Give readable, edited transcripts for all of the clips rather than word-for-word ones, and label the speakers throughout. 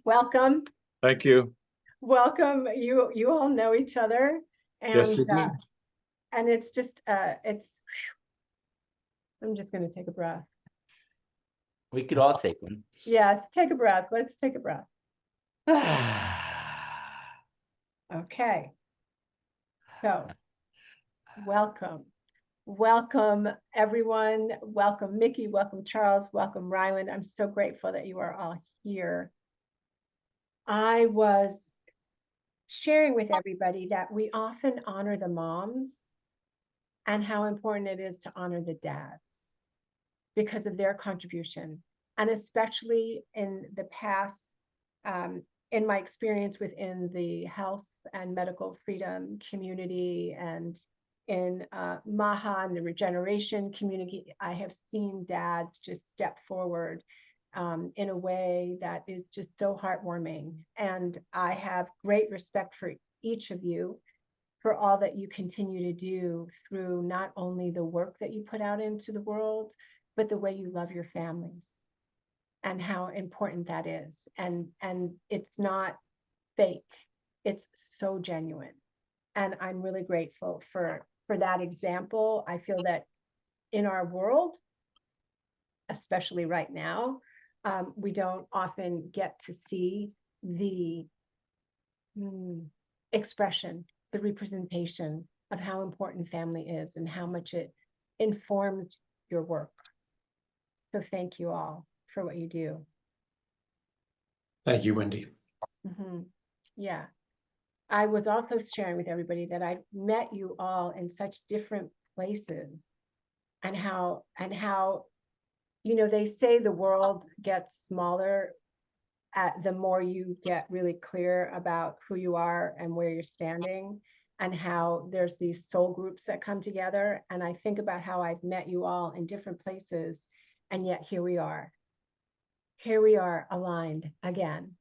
Speaker 1: Welcome.
Speaker 2: Thank you.
Speaker 1: Welcome. You all know each other,
Speaker 2: Yes,
Speaker 1: and
Speaker 2: we do.
Speaker 1: it's just it's I'm just going to take a breath.
Speaker 3: We could all take one.
Speaker 1: Yes, take a breath. Let's take a breath. Okay. So, welcome. Welcome, everyone. Welcome, Mikki. Welcome, Charles. Welcome, Ryland. I'm so grateful that you are all here. I was sharing with everybody that we often honor the moms and how important it is to honor the dads because of their contribution. And especially in the past, in my experience within the health and medical freedom community and in MAHA and the regeneration community, I have seen dads just step forward in a way that is just so heartwarming. And I have great respect for each of you for all that you continue to do through not only the work that you put out into the world, but the way you love your families and how important that is. And it's not fake. It's so genuine. And I'm really grateful for that example. I feel that in our world, especially right now, we don't often get to see the expression, the representation of how important family is and how much it informs your work. So thank you all for what you do.
Speaker 2: Thank you, Wendy.
Speaker 1: Yeah. I was also sharing with everybody that I've met you all in such different places and how, you know, they say the world gets smaller the more you get really clear about who you are and where you're standing, and how there's these soul groups that come together. And I think about how I've met you all in different places, and yet here we are. Here we are aligned again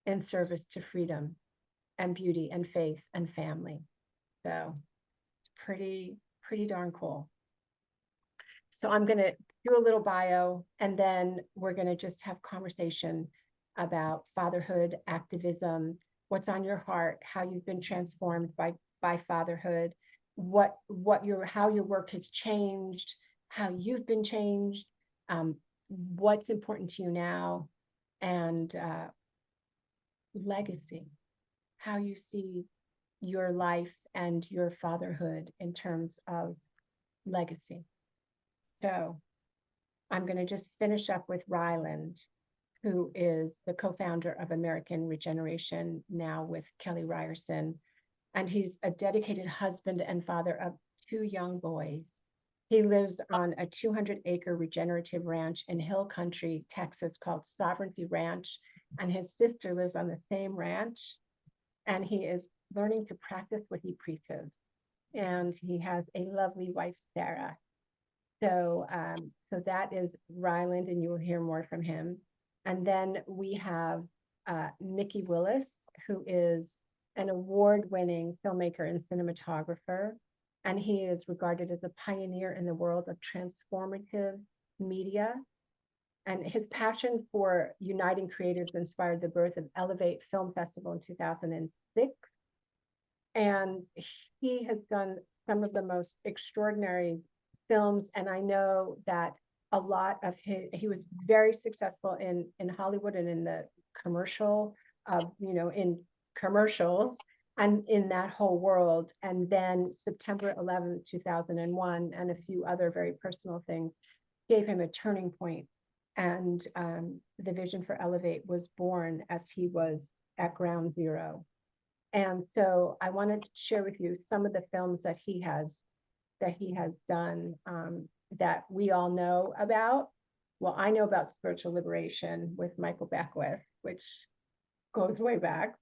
Speaker 1: in service to freedom and beauty and faith and family. So it's pretty darn cool. So I'm going to do a little bio, and then we're going to just have conversation about fatherhood, activism, what's on your heart, how you've been transformed by fatherhood, how your work has changed, how you've been changed, what's important to you now, and legacy, how you see your life and your fatherhood in terms of legacy. So I'm going to just finish up with Ryland, who is the co-founder of American Regeneration, now with Kelly Ryerson. And he's a dedicated husband and father of 2 young boys. He lives on a 200-acre regenerative ranch in Hill Country, Texas, called Sovereignty Ranch. And his sister lives on the same ranch. And he is learning to practice what he preaches. And he has a lovely wife, Sarah. So that is Ryland, and you will hear more from him. And then we have Mikki Willis, who is an award-winning filmmaker and cinematographer, and he is regarded as a pioneer in the world of transformative media. And his passion for uniting creatives inspired the birth of Elevate Film Festival in 2006. And he has done some of the most extraordinary films, and I know that a lot of he was very successful in Hollywood and in the commercial in commercials and in that whole world. And then September 11th, 2001, and a few other very personal things gave him a turning point. And the vision for Elevate was born as he was at ground zero. And so I wanted to share with you some of the films that he has done that we all know about. Well, I know about Spiritual Liberation with Michael Beckwith, which goes way back.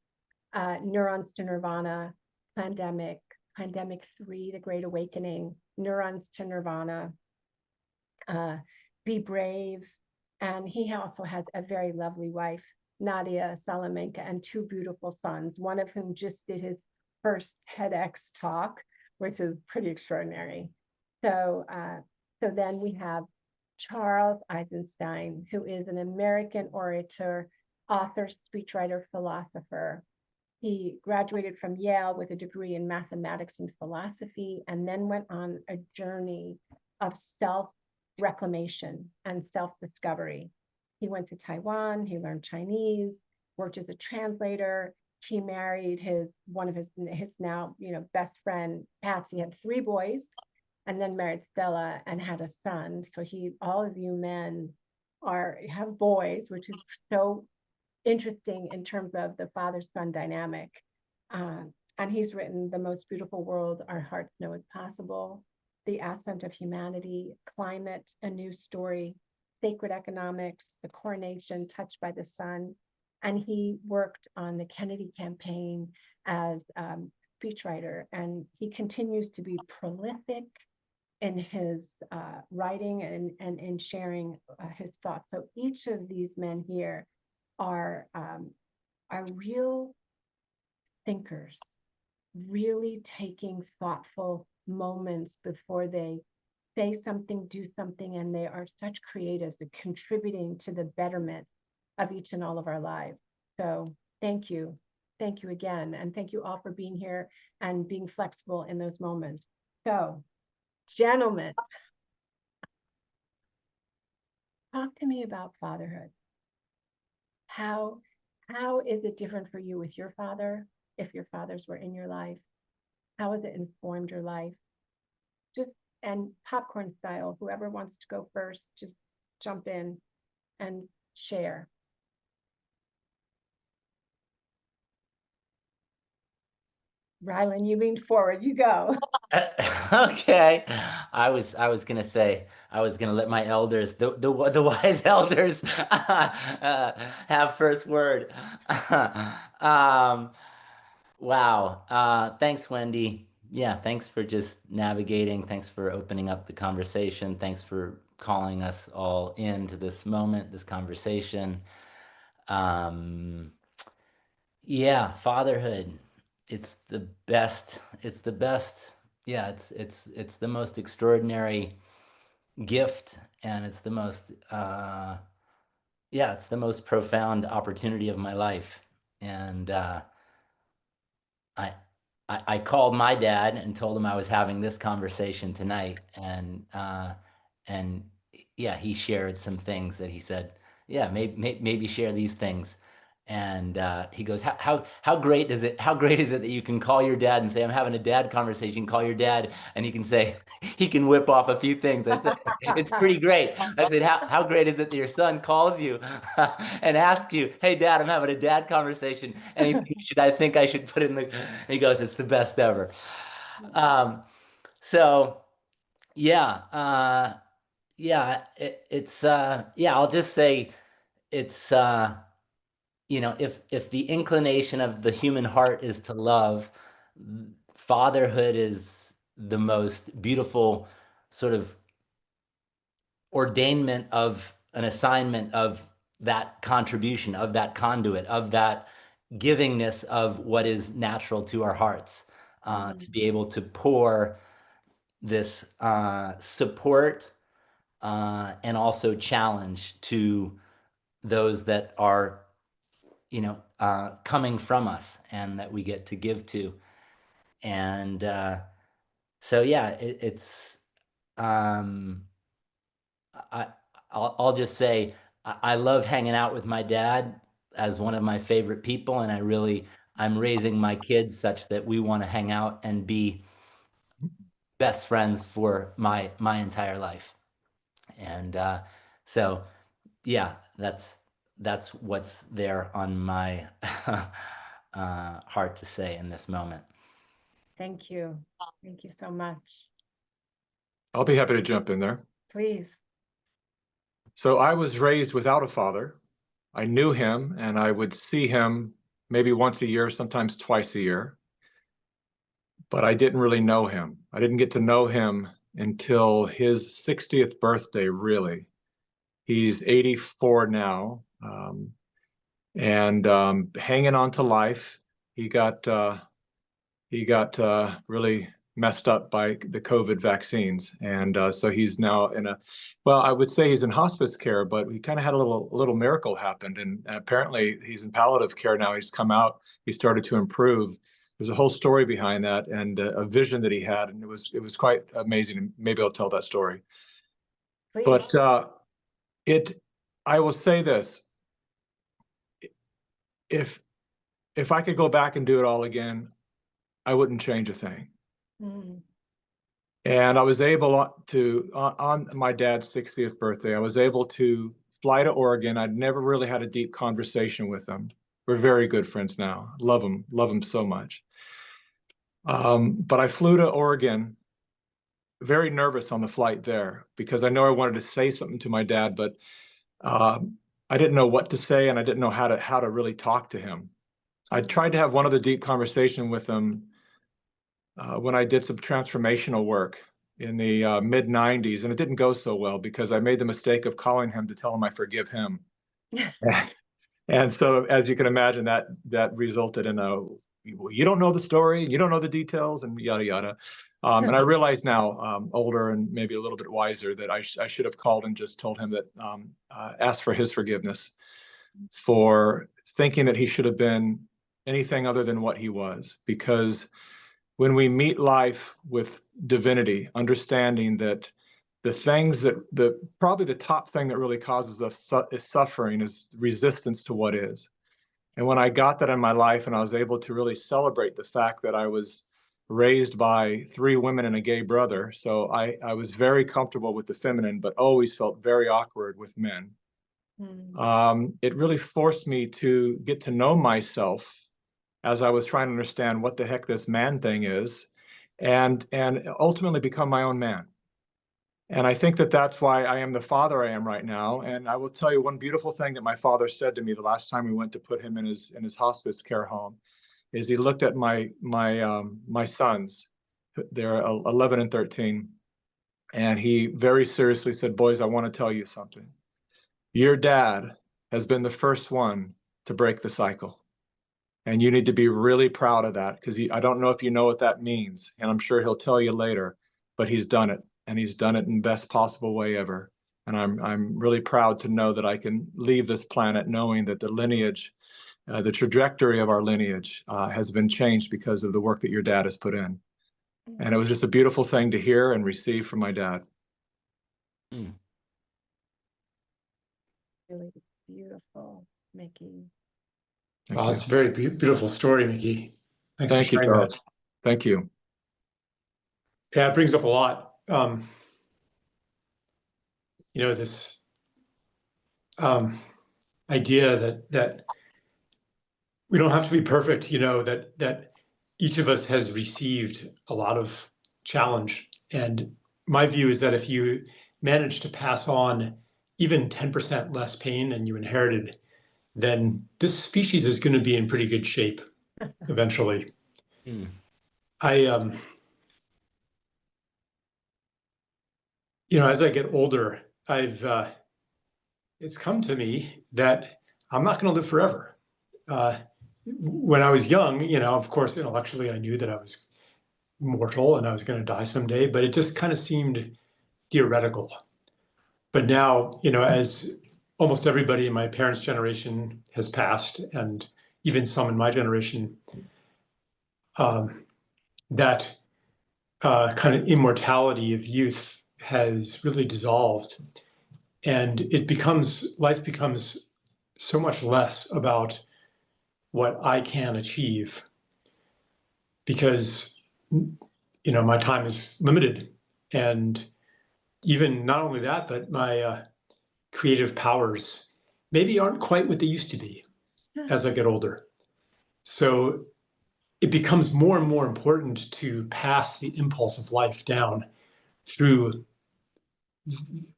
Speaker 1: Neurons to Nirvana, Pandemic 3, The Great Awakening, Neurons to Nirvana, Be Brave. And he also has a very lovely wife, Nadia Salamanca, and 2 beautiful sons, one of whom just did his first TEDx talk, which is pretty extraordinary. So then we have Charles Eisenstein, who is an American orator, author, speechwriter, philosopher. He graduated from Yale with a degree in mathematics and philosophy, and then went on a journey of self-reclamation and self-discovery. He went to Taiwan, he learned Chinese, worked as a translator. He married one of his now, best friend, Patsy, had 3 boys, and then married Stella and had a son. So all of you men have boys, which is so interesting in terms of the father-son dynamic. And he's written The Most Beautiful World Our Hearts Know Is Possible, The Ascent of Humanity, Climate, A New Story, Sacred Economics, The Coronation, Touched by the Sun. And he worked on the Kennedy campaign as speechwriter, and he continues to be prolific in his writing and in sharing his thoughts. So each of these men here are real thinkers, really taking thoughtful moments before they say something, do something, and they are such creatives, contributing to the betterment of each and all of our lives. So thank you again, and thank you all for being here and being flexible in those moments. So, gentlemen, talk to me about fatherhood. How is it different for you with your father, if your fathers were in your life? How has it informed your life? And popcorn style, whoever wants to go first, just jump in and share. Ryland, you leaned forward, you go.
Speaker 3: Okay. I was gonna say, I was gonna let my elders, the wise elders, have first word. Wow. Thanks, Wendy. Yeah, thanks for just navigating. Thanks for opening up the conversation. Thanks for calling us all into this moment, this conversation. Yeah, fatherhood. It's the best. It's the best. Yeah, it's the most extraordinary gift, and it's the most yeah, it's the most profound opportunity of my life. And I, I called my dad and told him I was having this conversation tonight, and yeah, he shared some things that he said, yeah, maybe share these things. And he goes, how great is it? How great is it that you can call your dad and say, I'm having a dad conversation, call your dad, and he can say, he can whip off a few things. I said, it's pretty great. I said, how great is it that your son calls you and asks you, hey, dad, I'm having a dad conversation. Anything I think I should put in the, and he goes, it's the best ever. So yeah, yeah, yeah, I'll just say it's, if the inclination of the human heart is to love, fatherhood is the most beautiful sort of ordainment of an assignment of that contribution, of that conduit, of that givingness of what is natural to our hearts, to be able to pour this support and also challenge to those that are, coming from us and that we get to give to. And so, yeah, it's, I'll just say, I love hanging out with my dad as one of my favorite people. And I'm raising my kids such that we want to hang out and be best friends for my entire life. And so, yeah, that's what's there on my heart to say in this moment.
Speaker 1: Thank you. Thank you so much.
Speaker 2: I'll be happy to jump in there.
Speaker 1: Please.
Speaker 2: So I was raised without a father. I knew him, and I would see him maybe once a year, sometimes twice a year. But I didn't really know him. I didn't get to know him until his 60th birthday, really. He's 84 now, and hanging on to life. He got really messed up by the COVID vaccines. And so he's now well, I would say he's in hospice care, but he kind of had a little miracle happened. And apparently he's in palliative care now. He's come out, he started to improve. There's a whole story behind that and a vision that he had. And it was quite amazing. Maybe I'll tell that story.
Speaker 1: Please.
Speaker 2: But I will say this, if I could go back and do it all again, I wouldn't change a thing.
Speaker 1: Mm.
Speaker 2: And I was able to, on my dad's 60th birthday, I was able to fly to Oregon. I'd never really had a deep conversation with him. We're very good friends now. Love him so much. But I flew to Oregon, very nervous on the flight there, because I know I wanted to say something to my dad, but I didn't know what to say, and I didn't know how to really talk to him. I tried to have one other deep conversation with him when I did some transformational work in the mid 90s, and it didn't go so well because I made the mistake of calling him to tell him I forgive him. And so, as you can imagine, that resulted in you don't know the story, you don't know the details, and yada yada. And I realize now, older and maybe a little bit wiser, that I should have called and just told him that, asked for his forgiveness for thinking that he should have been anything other than what he was. Because when we meet life with divinity, understanding that the things probably the top thing that really causes us is suffering, is resistance to what is. And when I got that in my life and I was able to really celebrate the fact that I was raised by 3 women and a gay brother, so I was very comfortable with the feminine, but always felt very awkward with men. It really forced me to get to know myself as I was trying to understand what the heck this man thing is, and ultimately become my own man. And I think that that's why I am the father I am right now. And I will tell you one beautiful thing that my father said to me the last time we went to put him in his hospice care home, is he looked at my sons, they're 11 and 13, and he very seriously said, "Boys, I want to tell you something. Your dad has been the first one to break the cycle. And you need to be really proud of that, because I don't know if you know what that means, and I'm sure he'll tell you later, but he's done it, and he's done it in the best possible way ever. And I'm really proud to know that I can leave this planet knowing that the lineage, the trajectory of our lineage has been changed because of the work that your dad has put in." And it was just a beautiful thing to hear and receive from my dad.
Speaker 1: Really beautiful, Mikki.
Speaker 4: It's a very beautiful story, Mikki. Thanks
Speaker 2: Thank
Speaker 4: for
Speaker 2: you,
Speaker 4: sharing
Speaker 2: Charles.
Speaker 4: that.
Speaker 2: Thank you.
Speaker 4: Yeah, it brings up a lot. This idea that we don't have to be perfect, that each of us has received a lot of challenge. And my view is that if you manage to pass on even 10% less pain than you inherited, then this species is going to be in pretty good shape eventually. As I get older, it's come to me that I'm not going to live forever. When I was young, of course, intellectually, I knew that I was mortal and I was going to die someday, but it just kind of seemed theoretical. But now, as almost everybody in my parents' generation has passed, and even some in my generation, that kind of immortality of youth has really dissolved, and life becomes so much less about what I can achieve, because my time is limited, and even not only that, but my creative powers maybe aren't quite what they used to be as I get older. So it becomes more and more important to pass the impulse of life down through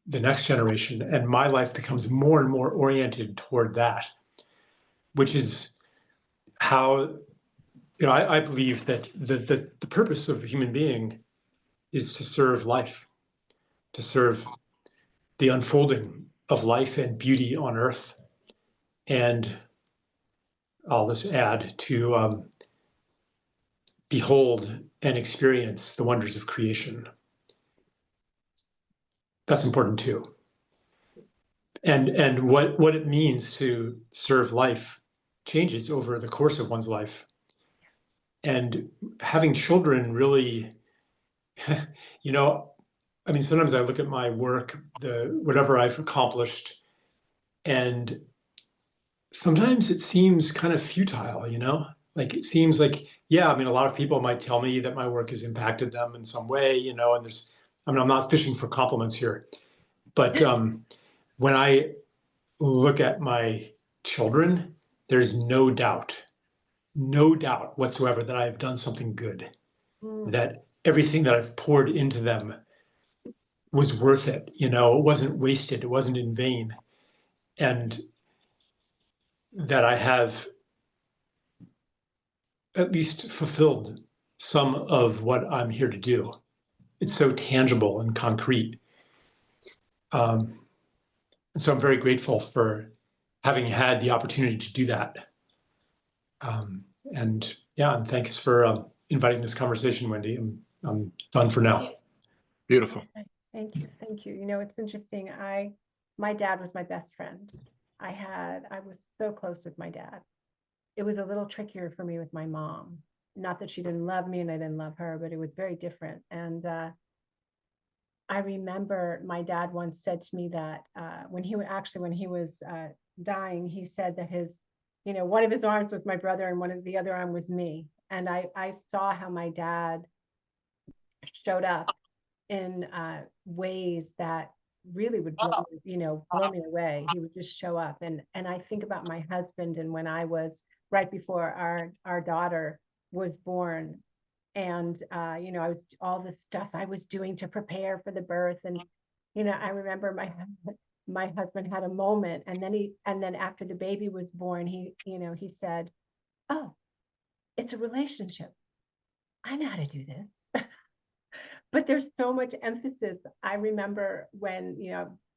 Speaker 4: the next generation. And my life becomes more and more oriented toward that, which is how, I believe that the purpose of a human being is to serve life, to serve the unfolding of life and beauty on earth. And I'll just add to behold and experience the wonders of creation. That's important too. And what it means to serve life changes over the course of one's life. And having children really, you know, I mean, sometimes I look at my work, whatever I've accomplished, and sometimes it seems kind of futile, you know? Like it seems like, yeah, I mean, a lot of people might tell me that my work has impacted them in some way, you know, and I'm not fishing for compliments here, but when I look at my children, there's no doubt whatsoever that I have done something good, that everything that I've poured into them was worth it. You know, it wasn't wasted, it wasn't in vain. And that I have at least fulfilled some of what I'm here to do. It's so tangible and concrete. So I'm very grateful for having had the opportunity to do that. And yeah, and thanks for inviting this conversation, Wendy. I'm done for now.
Speaker 2: Beautiful.
Speaker 1: Thank you. Thank you. You know, it's interesting. My dad was my best friend. I was so close with my dad. It was a little trickier for me with my mom. Not that she didn't love me and I didn't love her, but it was very different. And I remember my dad once said to me that when he was dying, he said that one of his arms was my brother and the other arm was me. And I saw how my dad showed up in ways that really would blow me away. He would just show up. And I think about my husband, and when I was right before our daughter was born, and I was all the stuff I was doing to prepare for the birth. And I remember my husband had a moment, and then after the baby was born, he said, "Oh, it's a relationship. I know how to do this." But there's so much emphasis. I remember when,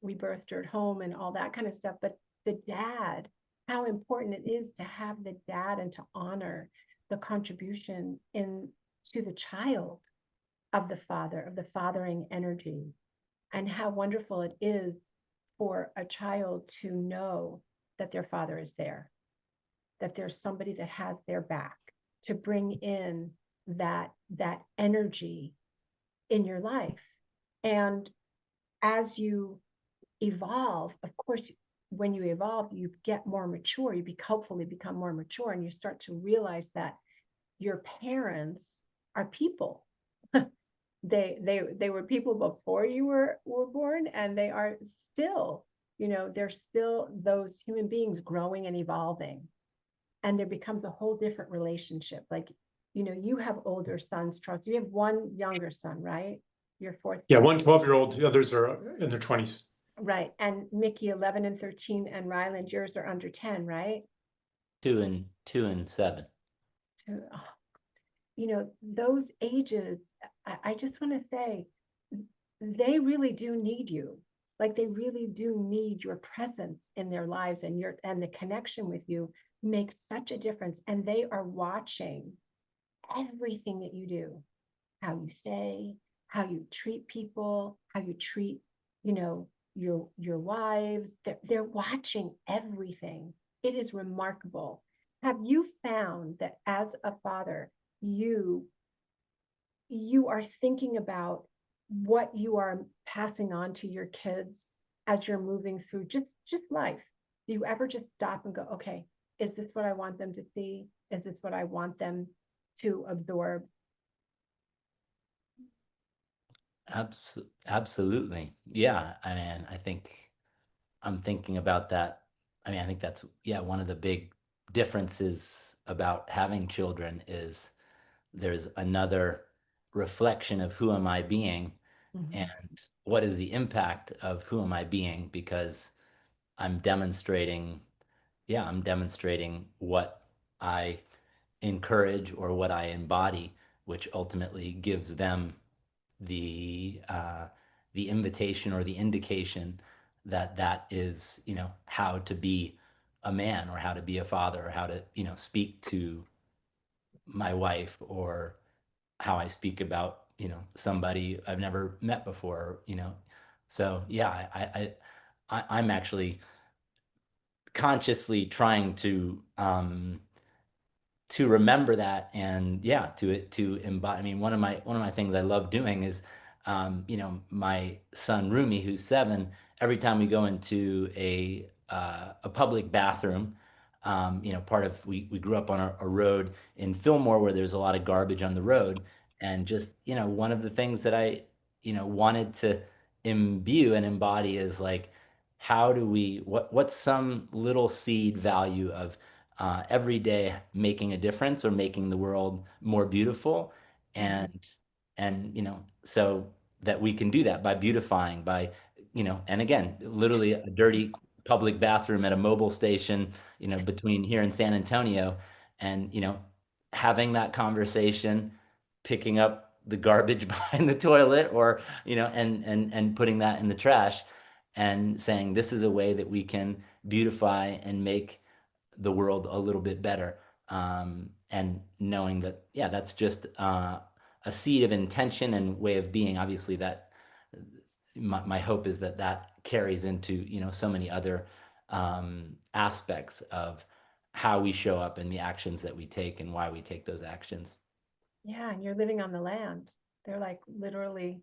Speaker 1: we birthed her at home and all that kind of stuff, but the dad, how important it is to have the dad and to honor the contribution to the child of the father, of the fathering energy, and how wonderful it is for a child to know that their father is there, that there's somebody that has their back, to bring in that energy in your life. And as you evolve, of course, when you evolve, you get more mature, you hopefully become more mature, and you start to realize that your parents are people. They were people before you were born, and they are still, they're still those human beings growing and evolving. And there becomes a whole different relationship. Like, you have older sons, Charles. You have one younger son, right? Your fourth.
Speaker 4: Yeah, one 12-year-old, the others are in their 20s.
Speaker 1: Right. And Mikki, 11 and 13, and Ryland, yours are under 10, right?
Speaker 3: 2 and 7.
Speaker 1: Those ages, I just want to say, they really do need you. Like, they really do need your presence in their lives, and the connection with you makes such a difference. And they are watching everything that you do, how you say, how you treat people, how you treat, your wives. They're watching everything. It is remarkable. Have you found that as a father, you are thinking about what you are passing on to your kids as you're moving through just life? Do you ever just stop and go, okay, is this what I want them to see? Is this what I want them to absorb?
Speaker 3: Absolutely. Yeah. I mean, I'm thinking about that. I mean, I think that's, one of the big differences about having children is there's another reflection of who am I being, and what is the impact of who am I being, because I'm demonstrating what I encourage or what I embody, which ultimately gives them the invitation or the indication that is, how to be a man, or how to be a father, or how to, speak to my wife, or how I speak about, somebody I've never met before, So yeah, I'm actually consciously trying to remember that, and yeah, to embody. I mean, one of my things I love doing is, my son Rumi, who's 7, every time we go into a public bathroom, part of we grew up on a road in Fillmore where there's a lot of garbage on the road, and just one of the things that I wanted to imbue and embody is like, how do we what's some little seed value of every day making a difference or making the world more beautiful,
Speaker 1: Mhm.
Speaker 3: and so that we can do that by beautifying, by and again, literally a dirty public bathroom at a mobile station between here and San Antonio, and having that conversation, picking up the garbage behind the toilet, or and putting that in the trash, and saying this is a way that we can beautify and make the world a little bit better. And knowing that, yeah, that's just a seed of intention and way of being. Obviously, that my hope is that that carries into so many other aspects of how we show up and the actions that we take and why we take those actions.
Speaker 1: Yeah, and you're living on the land. They're like literally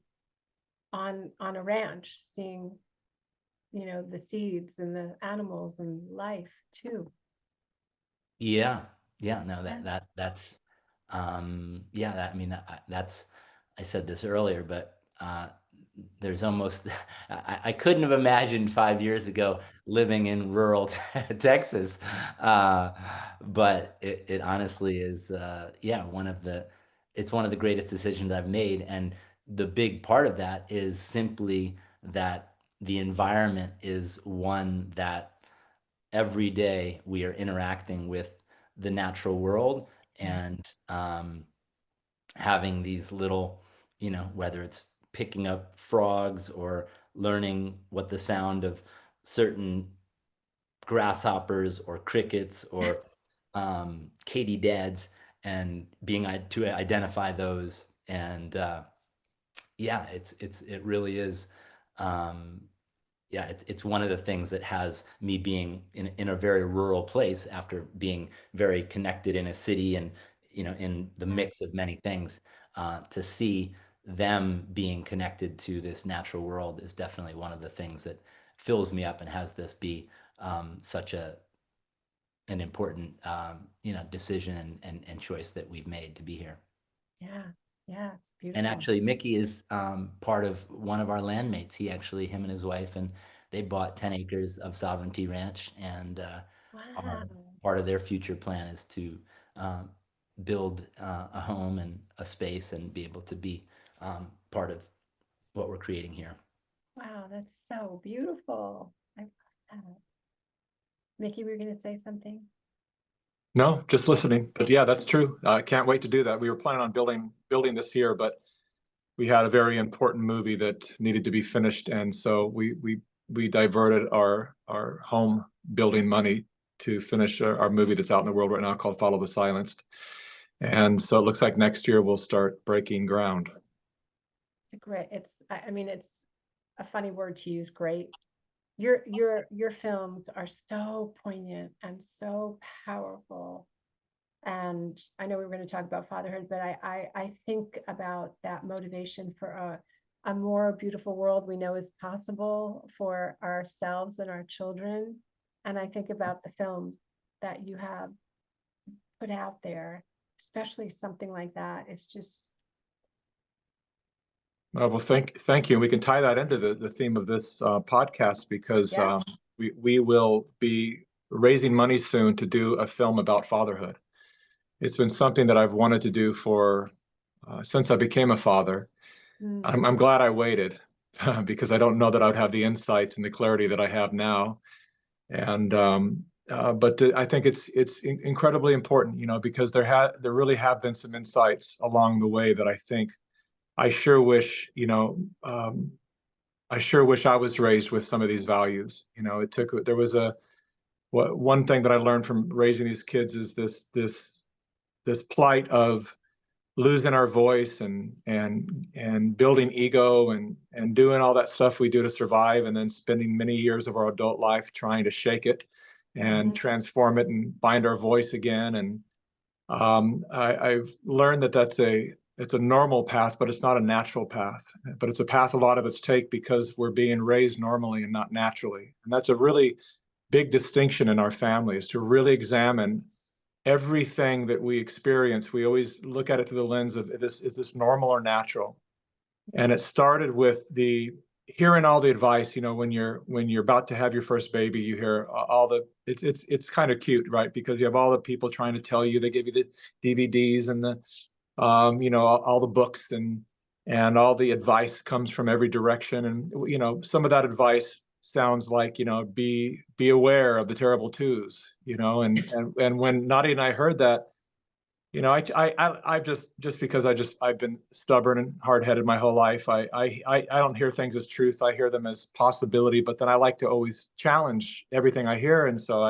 Speaker 1: on a ranch, seeing, the seeds and the animals and life too.
Speaker 3: Yeah, yeah, no,
Speaker 1: Yeah.
Speaker 3: yeah, I mean, that's, I said this earlier, but there's almost, I couldn't have imagined 5 years ago living in rural Texas, but it honestly is, yeah, it's one of the greatest decisions I've made, and the big part of that is simply that the environment is one that every day we are interacting with the natural world, and having these little, whether it's picking up frogs or learning what the sound of certain grasshoppers or crickets or katydids, and being to identify those, and yeah, it really is. Um, yeah, it's one of the things that has me being in a very rural place after being very connected in a city, and in the
Speaker 1: Yeah.
Speaker 3: mix of many things, to see them being connected to this natural world is definitely one of the things that fills me up and has this be such an important decision and choice that we've made to be here.
Speaker 1: Yeah. Yeah. It's
Speaker 3: And
Speaker 1: beautiful.
Speaker 3: actually, Mickey is part of one of our landmates. Him and his wife, and they bought 10 acres of Sovereignty Ranch, and
Speaker 1: Wow.
Speaker 3: part of their future plan is to um, build a home and a space and be able to be part of what we're creating here.
Speaker 1: Wow, that's so beautiful. I love that. Mickey, we were going to say something?
Speaker 2: No, just listening. But yeah, that's true. I can't wait to do that. We were planning on building this year, but we had a very important movie that needed to be finished, and so we diverted our home building money to finish our movie that's out in the world right now called Follow the Silenced. And so it looks like next year we'll start breaking ground.
Speaker 1: I mean, it's a funny word to use, great. Your films are so poignant and so powerful. And I know we were going to talk about fatherhood, but I think about that motivation for a more beautiful world we know is possible for ourselves and our children. And I think about the films that you have put out there, especially something like that. It's just,
Speaker 2: Well, thank you. And we can tie that into the theme of this podcast, because
Speaker 1: yeah.
Speaker 2: we will be raising money soon to do a film about fatherhood. It's been something that I've wanted to do for since I became a father.
Speaker 1: Mm.
Speaker 2: I'm glad I waited because I don't know that I would have the insights and the clarity that I have now. And but I think it's incredibly important, because there really have been some insights along the way that I think I sure wish, I sure wish I was raised with some of these values. There was one thing that I learned from raising these kids is this plight of losing our voice and building ego and doing all that stuff we do to survive, and then spending many years of our adult life trying to shake it and transform it and find our voice again. And I've learned that it's a normal path, but it's not a natural path. But it's a path a lot of us take because we're being raised normally and not naturally. And that's a really big distinction in our families, to really examine everything that we experience. We always look at it through the lens of, is this normal or natural? And it started with hearing all the advice. When you're about to have your first baby, you hear all the, it's kind of cute, right? Because you have all the people trying to tell you, they give you the DVDs and the all the books, and all the advice comes from every direction. And some of that advice sounds like, be aware of the terrible twos, and when Nadia and I heard that, I just because I've been stubborn and hard-headed my whole life, I don't hear things as truth. I hear them as possibility, but then I like to always challenge everything I hear. And so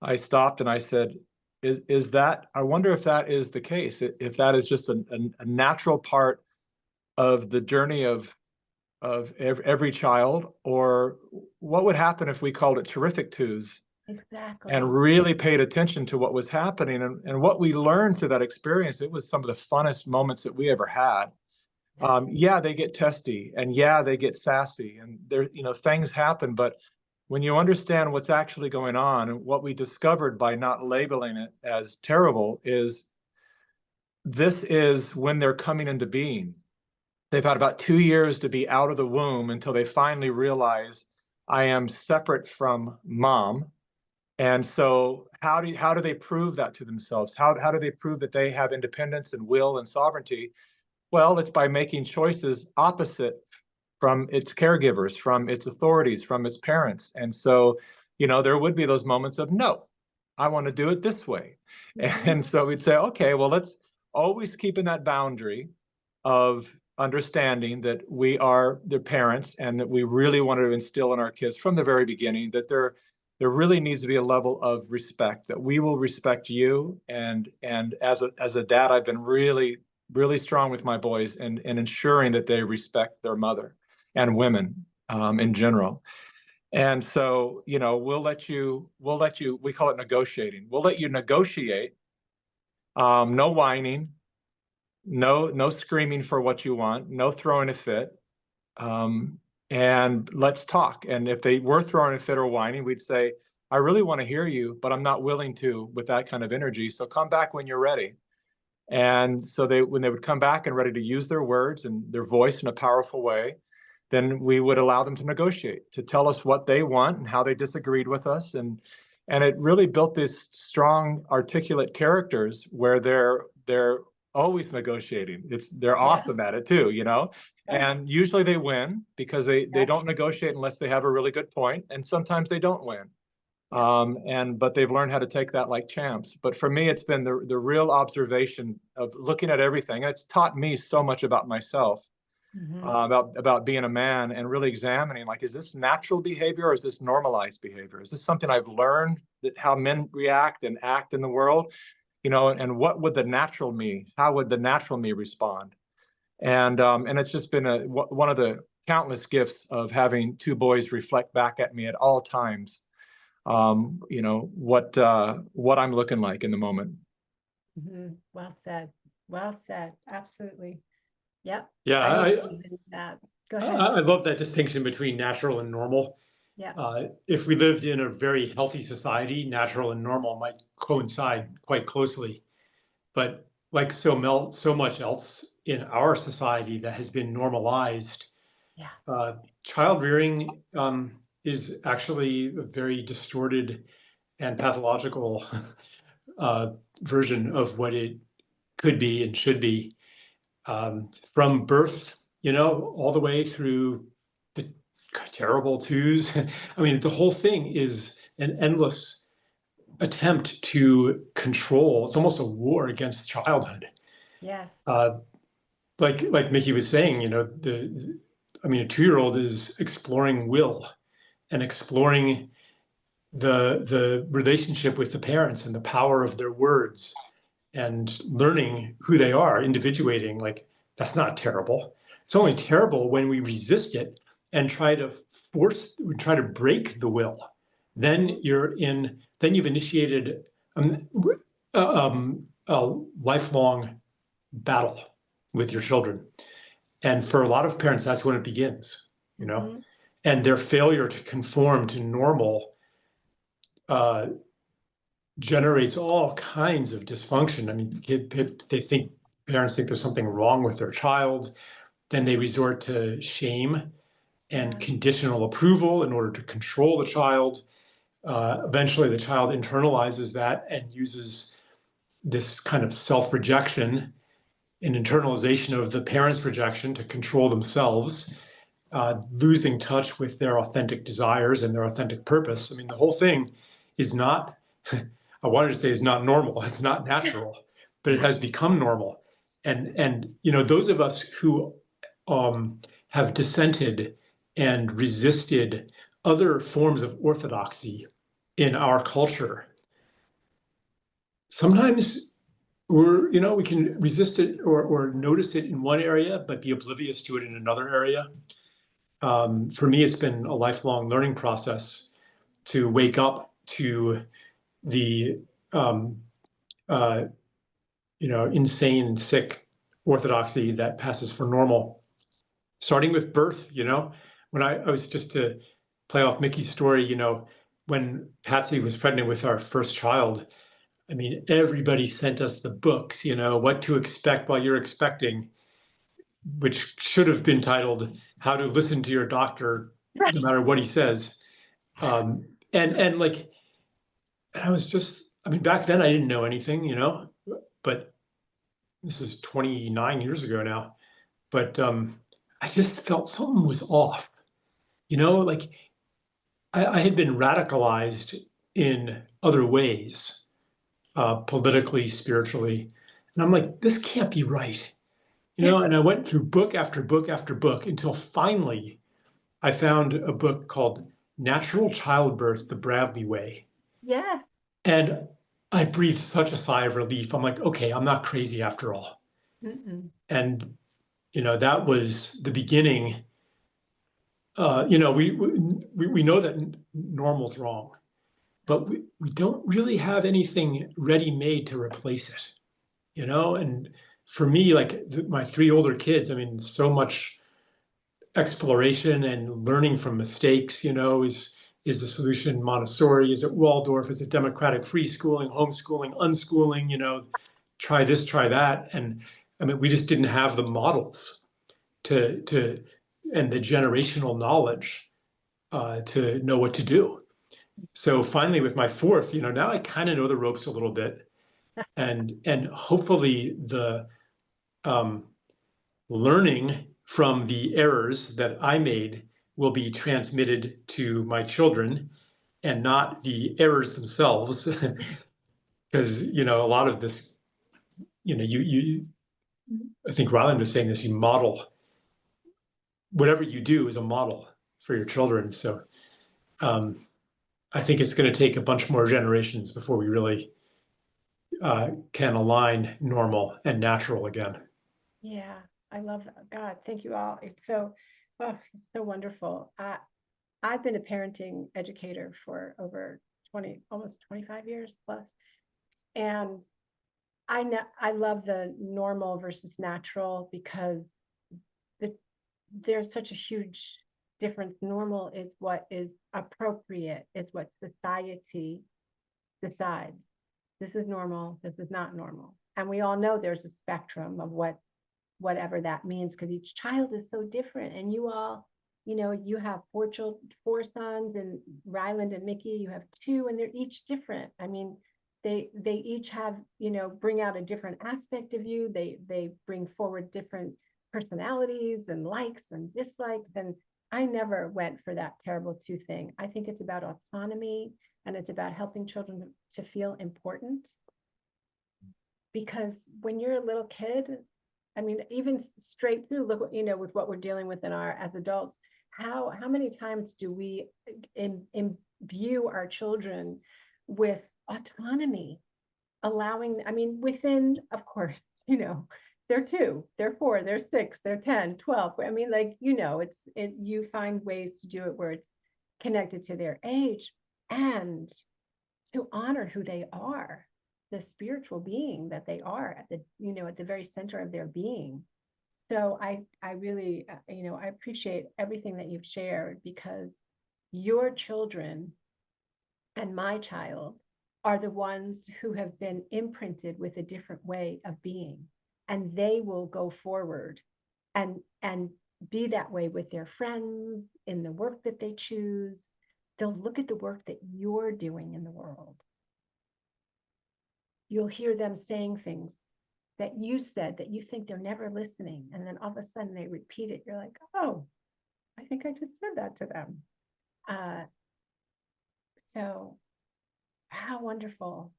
Speaker 2: I stopped and I said, is that, I wonder if that is the case, if that is just a natural part of the journey of every child, or what would happen if we called it terrific twos?
Speaker 1: Exactly.
Speaker 2: And really paid attention to what was happening, and what we learned through that experience. It was some of the funnest moments that we ever had. Yeah, they get testy, and yeah, they get sassy, and there, things happen. But when you understand what's actually going on, and what we discovered by not labeling it as terrible is, this is when they're coming into being. They've had about 2 years to be out of the womb until they finally realize, I am separate from mom. And so how do they prove that to themselves? How do they prove that they have independence and will and sovereignty? Well, it's by making choices opposite from its caregivers, from its authorities, from its parents. And so, there would be those moments of, no, I want to do it this way. And so we'd say, okay, well, let's always keep in that boundary of understanding that we are their parents, and that we really want to instill in our kids from the very beginning that there really needs to be a level of respect, that we will respect you. And as a dad, I've been really, really strong with my boys and ensuring that they respect their mother and women in general. And so, we'll let you, we call it negotiating. We'll let you negotiate, no whining, no screaming for what you want, no throwing a fit. And let's talk. And if they were throwing a fit or whining, we'd say, I really want to hear you, but I'm not willing to with that kind of energy. So come back when you're ready. And so when they would come back and ready to use their words and their voice in a powerful way, then we would allow them to negotiate, to tell us what they want and how they disagreed with us. And it really built these strong, articulate characters where they're always negotiating. They're awesome at it too, and usually they win because they don't negotiate unless they have a really good point. And sometimes they don't win. But they've learned how to take that like champs. But for me, it's been the real observation of looking at everything. It's taught me so much about myself, about being a man, and really examining, like, is this natural behavior or is this normalized behavior? Is this something I've learned, that how men react and act in the world? And what would the natural me, how would the natural me respond? And it's just been one of the countless gifts of having two boys reflect back at me at all times, what I'm looking like in the moment.
Speaker 1: Well said. Well said. Absolutely. Yep.
Speaker 4: Yeah,
Speaker 1: Go ahead.
Speaker 4: I love that distinction between natural and normal.
Speaker 1: Yeah.
Speaker 4: If we lived in a very healthy society, natural and normal might coincide quite closely. But like so much else in our society that has been normalized, child rearing is actually a very distorted and pathological version of what it could be and should be, from birth, all the way through the terrible twos. I mean, the whole thing is an endless attempt to control. It's almost a war against childhood.
Speaker 1: Yes.
Speaker 4: Like Mikki was saying, a 2-year-old is exploring will and exploring the relationship with the parents and the power of their words and learning who they are, individuating, like, that's not terrible. It's only terrible when we resist it and try to break the will. Then you've initiated a lifelong battle with your children. And for a lot of parents, that's when it begins, you know,
Speaker 1: Mhm.
Speaker 4: and their failure to conform to normal generates all kinds of dysfunction. I mean, parents think there's something wrong with their child. Then they resort to shame and
Speaker 1: Yeah.
Speaker 4: conditional approval in order to control the child. Eventually, the child internalizes that and uses this kind of self-rejection and internalization of the parents' rejection to control themselves, losing touch with their authentic desires and their authentic purpose. I mean, the whole thing is not, I wanted to say is not normal, it's not natural, but it has become normal. And you know, those of us who have dissented and resisted other forms of orthodoxy in our culture, sometimes we can resist it or notice it in one area, but be oblivious to it in another area. For me, it's been a lifelong learning process to wake up to the insane, sick orthodoxy that passes for normal, starting with birth. You know, when I was, just to play off Mikki's story, you know, when Patsy was pregnant with our first child, I mean, everybody sent us the books, you know, what to expect while you're expecting, which should have been titled "How to Listen to Your Doctor No Matter What He Says." And like, I was just, I mean, back then I didn't know anything, you know, but this is 29 years ago now. But I just felt something was off, you know, like I had been radicalized in other ways, politically, spiritually. And I'm like, this can't be right. You know, and I went through book after book after book until finally I found a book called Natural Childbirth, the Bradley Way.
Speaker 1: Yeah.
Speaker 4: And I breathed such a sigh of relief. I'm like, okay, I'm not crazy after all.
Speaker 1: Mm-mm.
Speaker 4: And, you know, that was the beginning. You know, we know that normal's wrong, but we don't really have anything ready-made to replace it, you know? And for me, like my three older kids, I mean, so much exploration and learning from mistakes, you know, is the solution Montessori? Is it Waldorf? Is it democratic free schooling, homeschooling, unschooling, you know, try this, try that. And I mean, we just didn't have the models to and the generational knowledge to know what to do. So finally with my fourth, you know, now I kind of know the ropes a little bit, and hopefully the learning from the errors that I made will be transmitted to my children and not the errors themselves. Because, you know, a lot of this, you know, I think Ryland was saying this, you model, whatever you do is a model for your children. So I think it's going to take a bunch more generations before we really can align normal and natural again.
Speaker 1: Yeah, I love that. God, thank you all. It's so, oh, it's so wonderful. I've been a parenting educator for over 20, almost 25 years plus. And I know I love the normal versus natural because there's such a huge difference. Normal is what is appropriate, is what society decides. This is normal, this is not normal. And we all know there's a spectrum of whatever that means, because each child is so different. And you all, you know, you have four sons, and Ryland and Mikki, you have two, and they're each different. I mean, they each have, you know, bring out a different aspect of you. They bring forward different personalities and likes and dislikes. And I never went for that terrible two thing. I think it's about autonomy, and it's about helping children to feel important. Because when you're a little kid, I mean, even straight through, look, you know, with what we're dealing with as adults, how many times do we imbue our children with autonomy? allowing, I mean, within, of course, you know, they're 2, they're 4, they're 6, they're 10, 12. I mean, like, you know, you find ways to do it where it's connected to their age and to honor who they are, the spiritual being that they are at the, you know, at the very center of their being. So I really, you know, I appreciate everything that you've shared, because your children and my child are the ones who have been imprinted with a different way of being, and they will go forward and be that way with their friends, in the work that they choose. They'll look at the work that you're doing in the world. You'll hear them saying things that you said that you think they're never listening, and then all of a sudden they repeat it. You're like, oh, I think I just said that to them. So how wonderful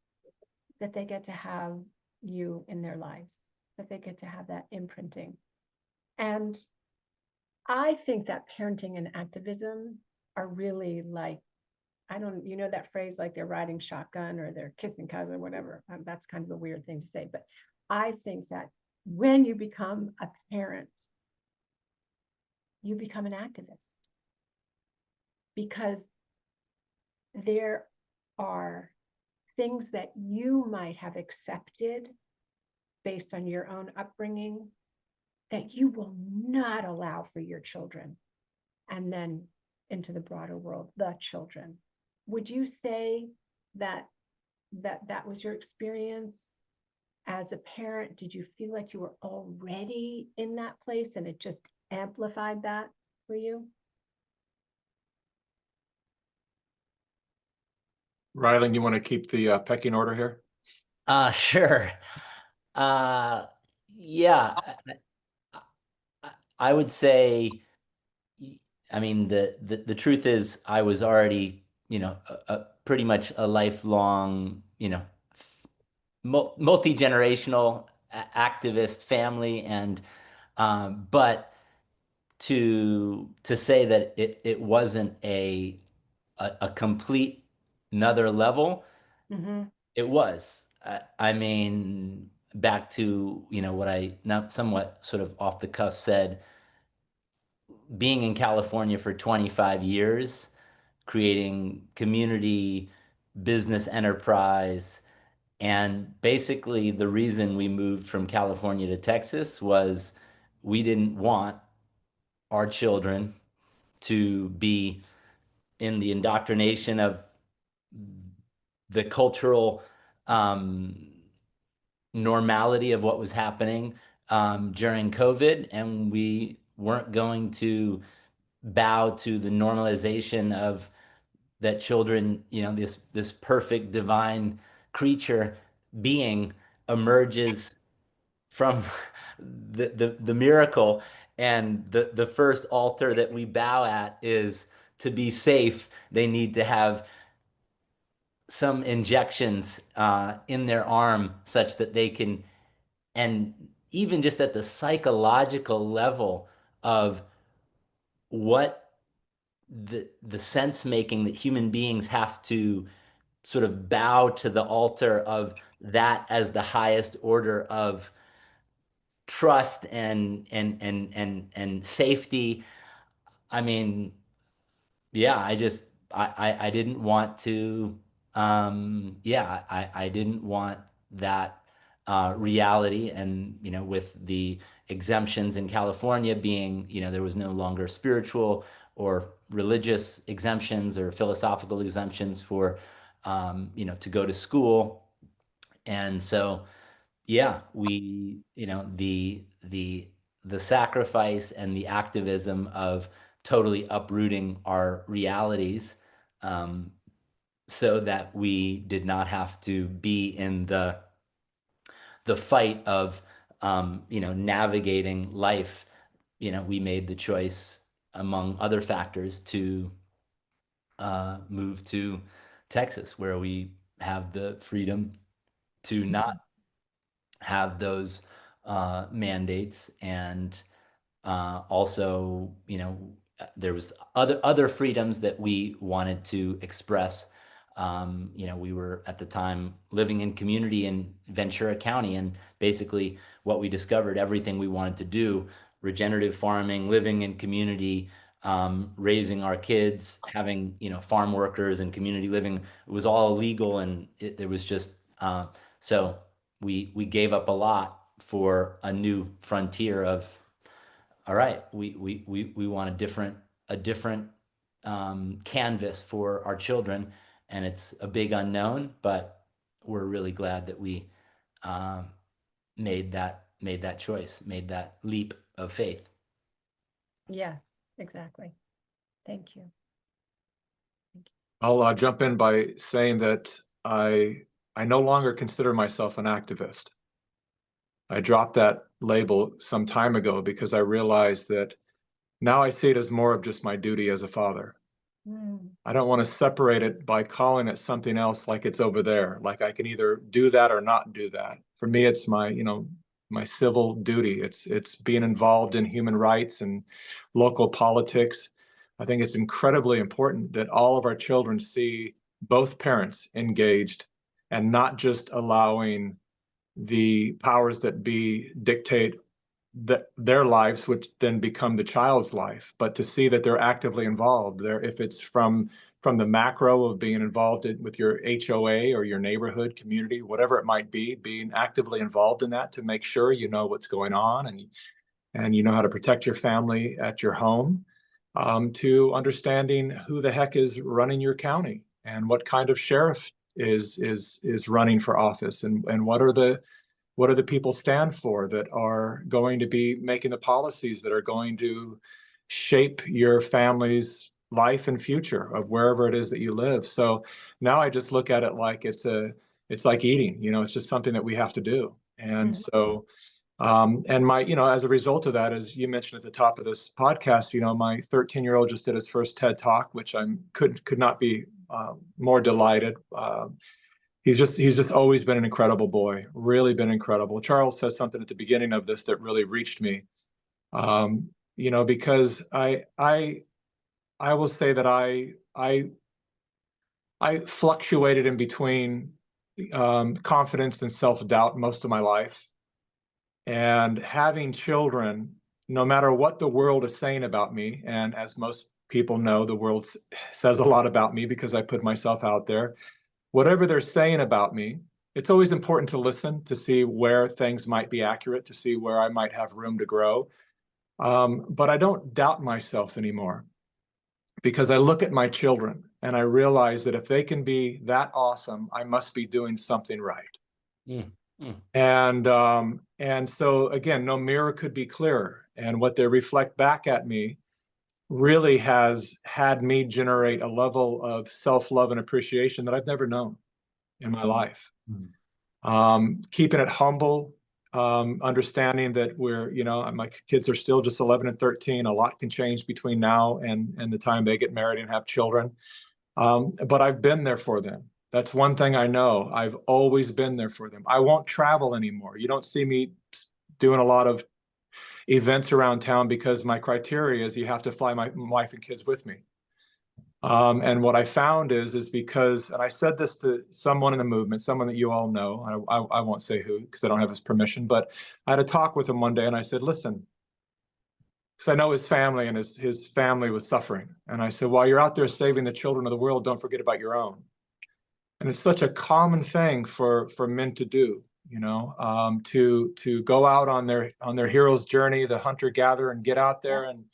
Speaker 1: that they get to have you in their lives, that they get to have that imprinting. And I think that parenting and activism are really like, I don't, you know, that phrase, like they're riding shotgun or they're kissing cousin or whatever. That's kind of a weird thing to say, but I think that when you become a parent, you become an activist, because there are things that you might have accepted based on your own upbringing that you will not allow for your children, and then into the broader world, the children. Would you say that that was your experience as a parent? Did you feel like you were already in that place and it just amplified that for you?
Speaker 2: Ryland, you want to keep the pecking order here?
Speaker 3: Sure. Yeah, I would say, I mean, the truth is I was already, you know, pretty much a lifelong, you know, multi-generational activist family. And but to say that it wasn't a complete another level,
Speaker 1: Mm-hmm.
Speaker 3: it was. I mean, back to, you know, what I now somewhat sort of off the cuff said, being in California for 25 years, creating community, business enterprise. And basically, the reason we moved from California to Texas was we didn't want our children to be in the indoctrination of the cultural um, normality of what was happening during COVID. And we weren't going to bow to the normalization of that children, you know, this perfect divine creature being emerges from the miracle. And the first altar that we bow at is, to be safe, they need to have some injections in their arm such that they can, and even just at the psychological level of what the sense making that human beings have to sort of bow to the altar of that as the highest order of trust and safety. I mean, yeah, I didn't want to yeah, I didn't want that reality. And you know, with the exemptions in California being, you know, there was no longer spiritual or religious exemptions or philosophical exemptions for you know, to go to school. And so yeah, we, you know, the sacrifice and the activism of totally uprooting our realities, um, so that we did not have to be in the fight of you know, navigating life. You know, we made the choice, among other factors, to move to Texas, where we have the freedom to not have those mandates. And also, you know, there was other freedoms that we wanted to express You know, we were at the time living in community in Ventura County, and basically what we discovered, everything we wanted to do, regenerative farming, living in community, raising our kids, having, you know, farm workers and community living, it was all illegal, and there was just so we gave up a lot for a new frontier of, all right, we want a different canvas for our children, and it's a big unknown, but we're really glad that we um, made that choice, made that leap of faith.
Speaker 1: Yes, exactly. Thank you.
Speaker 2: I'll jump in by saying that I no longer consider myself an activist. I dropped that label some time ago because I realized that now I see it as more of just my duty as a father. I don't want to separate it by calling it something else, like it's over there, like I can either do that or not do that. For me, it's my, you know, my civil duty. It's being involved in human rights and local politics. I think it's incredibly important that all of our children see both parents engaged and not just allowing the powers that be dictate their lives, which then become the child's life, but to see that they're actively involved there, if it's from the macro of being involved with your HOA or your neighborhood community, whatever it might be, being actively involved in that to make sure you know what's going on and you know how to protect your family at your home, to understanding who the heck is running your county and what kind of sheriff is running for office, and what do the people stand for that are going to be making the policies that are going to shape your family's life and future of wherever it is that you live. So now I just look at it like it's like eating, you know, it's just something that we have to do. And so and my, you know, as a result of that, as you mentioned at the top of this podcast, you know, my 13-year-old just did his first TED Talk, which could not be more delighted. He's just always been an incredible boy, really been incredible. Charles said something at the beginning of this that really reached me. You know, because I will say that I fluctuated in between confidence and self-doubt most of my life. And having children, no matter what the world is saying about me, and as most people know, the world says a lot about me because I put myself out there. Whatever they're saying about me, it's always important to listen to see where things might be accurate, to see where I might have room to grow. But I don't doubt myself anymore because I look at my children and I realize that if they can be that awesome, I must be doing something right.
Speaker 3: Mm, mm.
Speaker 2: And so again, no mirror could be clearer. And what they reflect back at me really has had me generate a level of self-love and appreciation that I've never known in my life. Keeping it humble, understanding that we're, you know, my kids are still just 11 and 13. A lot can change between now and the time they get married and have children. But I've been there for them. That's one thing I know. I've always been there for them. I won't travel anymore. You don't see me doing a lot of events around town because my criteria is you have to fly my wife and kids with me. And what I found is because, and I said this to someone in the movement, someone that you all know, I won't say who because I don't have his permission, but I had a talk with him one day and I said, listen, because I know his family and his family was suffering. And I said, while you're out there saving the children of the world, don't forget about your own. And it's such a common thing for men to do, you know, to go out on their hero's journey, the hunter-gatherer, and get out there and,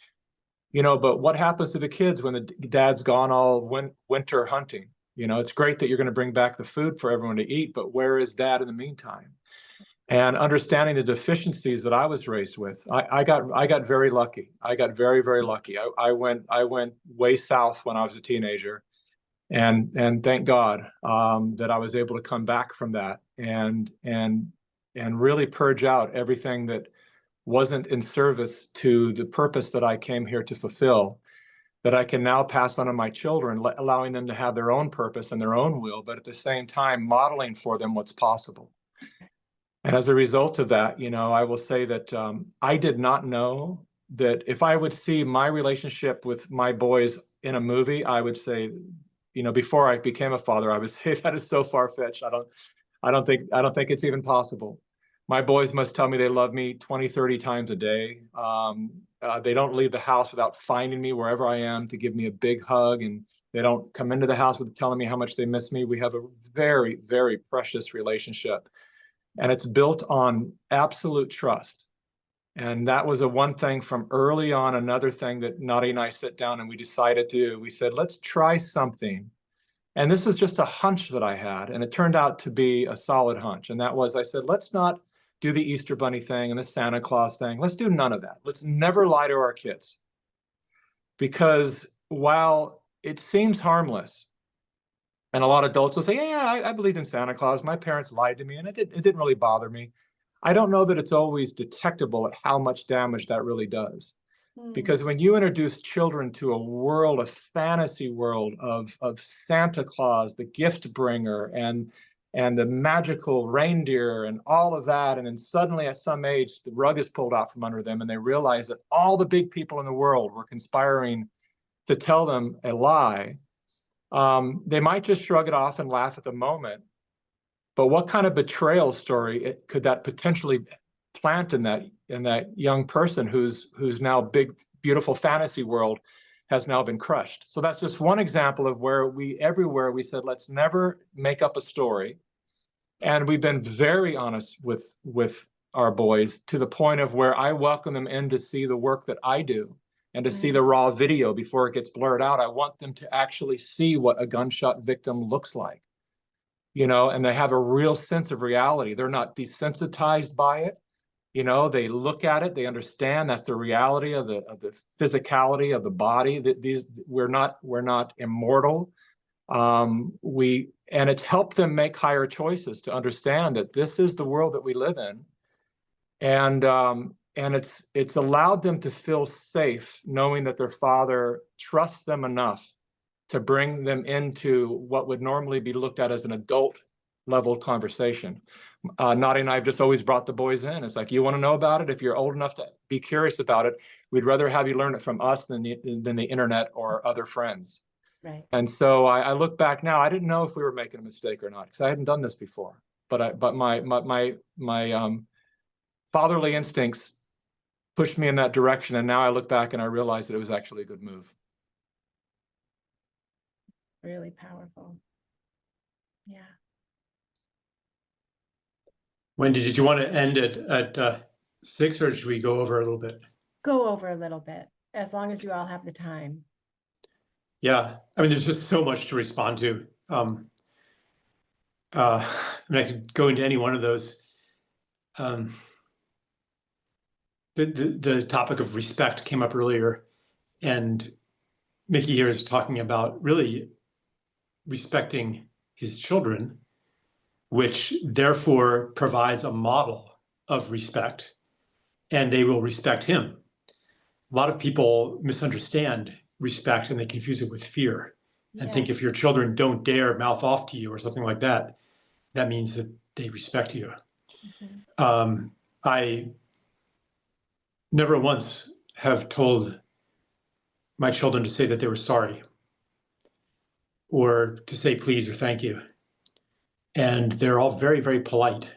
Speaker 2: you know, but what happens to the kids when the dad's gone all winter hunting? You know, it's great that you're going to bring back the food for everyone to eat, but where is dad in the meantime? And understanding the deficiencies that I was raised with, I got very lucky. I got very, very lucky. I went way south when I was a teenager. And thank God that I was able to come back from that and really purge out everything that wasn't in service to the purpose that I came here to fulfill, that I can now pass on to my children, allowing them to have their own purpose and their own will, but at the same time modeling for them what's possible. And as a result of that, you know, I will say that I did not know that if I would see my relationship with my boys in a movie, I would say before I became a father, I would say that is so far-fetched. I don't think it's even possible. My boys must tell me they love me 20, 30 times a day. They don't leave the house without finding me wherever I am to give me a big hug, and they don't come into the house with telling me how much they miss me. We have a very, very precious relationship, and it's built on absolute trust. And that was one thing from early on. Another thing that Nadi and I sat down and we decided to do, we said, let's try something. And this was just a hunch that I had, and it turned out to be a solid hunch. And that was, I said, let's not do the Easter Bunny thing and the Santa Claus thing. Let's do none of that. Let's never lie to our kids. Because while it seems harmless, and a lot of adults will say, yeah, I believed in Santa Claus. My parents lied to me, and it didn't really bother me. I don't know that it's always detectable at how much damage that really does. Because when you introduce children to a world, a fantasy world of Santa Claus, the gift bringer, and the magical reindeer and all of that, and then suddenly at some age, the rug is pulled out from under them and they realize that all the big people in the world were conspiring to tell them a lie, they might just shrug it off and laugh at the moment. But what kind of betrayal story could that potentially plant in that young person whose now big, beautiful fantasy world has now been crushed? So that's just one example of where everywhere we said, let's never make up a story. And we've been very honest with our boys, to the point of where I welcome them in to see the work that I do and to see the raw video before it gets blurred out. I want them to actually see what a gunshot victim looks like, and they have a real sense of reality. They're not desensitized by it. They look at it, they understand that's the reality of the physicality of the body. We're not immortal. And it's helped them make higher choices, to understand that this is the world that we live in. And it's allowed them to feel safe, knowing that their father trusts them enough to bring them into what would normally be looked at as an adult level conversation. Nadi and I have just always brought the boys in. It's like, you want to know about it? If you're old enough to be curious about it, we'd rather have you learn it from us than the internet or other friends.
Speaker 1: Right.
Speaker 2: And so I look back now, I didn't know if we were making a mistake or not, because I hadn't done this before. But my fatherly instincts pushed me in that direction. And now I look back and I realize that it was actually a good move.
Speaker 1: Really powerful. Yeah.
Speaker 4: Wendy, did you want to end at 6, or should we go over a little bit?
Speaker 1: Go over a little bit, as long as you all have the time.
Speaker 4: Yeah, I mean, there's just so much to respond to. I could go into any one of those. The topic of respect came up earlier, and Mikki here is talking about really respecting his children, which therefore provides a model of respect, and they will respect him. A lot of people misunderstand respect and they confuse it with fear, and think if your children don't dare mouth off to you or something like that, that means that they respect you. I never once have told my children to say that they were sorry, or to say please or thank you. And they're all very, very polite,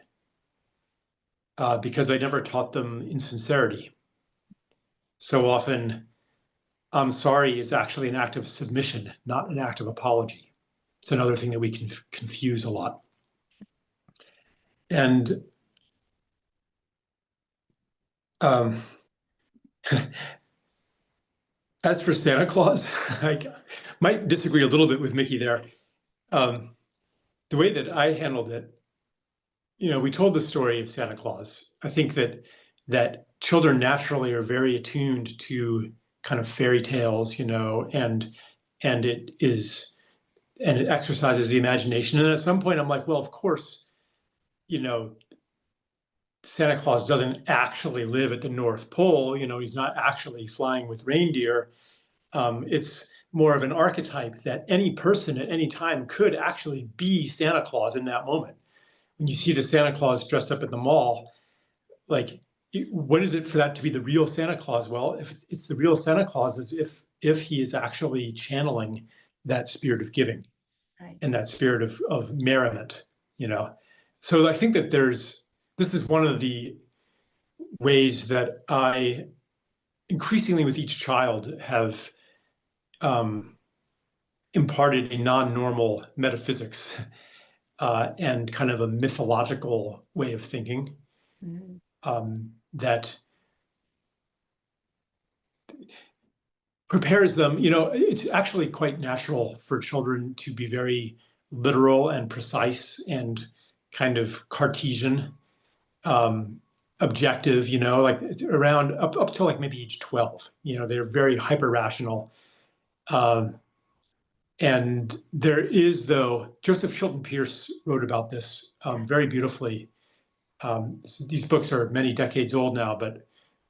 Speaker 4: because I never taught them insincerity. So often, I'm sorry is actually an act of submission, not an act of apology. It's another thing that we can confuse a lot. And as for Santa Claus, I might disagree a little bit with Mikki there. The way that I handled it, we told the story of Santa Claus. I think that children naturally are very attuned to kind of fairy tales, and it exercises the imagination. And at some point I'm like, well, of course, Santa Claus doesn't actually live at the North Pole. He's not actually flying with reindeer. It's more of an archetype that any person at any time could actually be Santa Claus in that moment. When you see the Santa Claus dressed up at the mall, like, what is it for that to be the real Santa Claus? Well, if it's the real Santa Claus, is if he is actually channeling that spirit of giving
Speaker 1: Right.
Speaker 4: and that spirit of merriment, you know. So I think that this is one of the ways that I increasingly with each child have imparted a non-normal metaphysics and kind of a mythological way of thinking that prepares them. You know, it's actually quite natural for children to be very literal and precise and kind of Cartesian, objective, you know, like around up to like maybe age 12, you know, they're very hyper rational. And there is, though, Joseph Hilton Pierce wrote about this very beautifully. These books are many decades old now, but I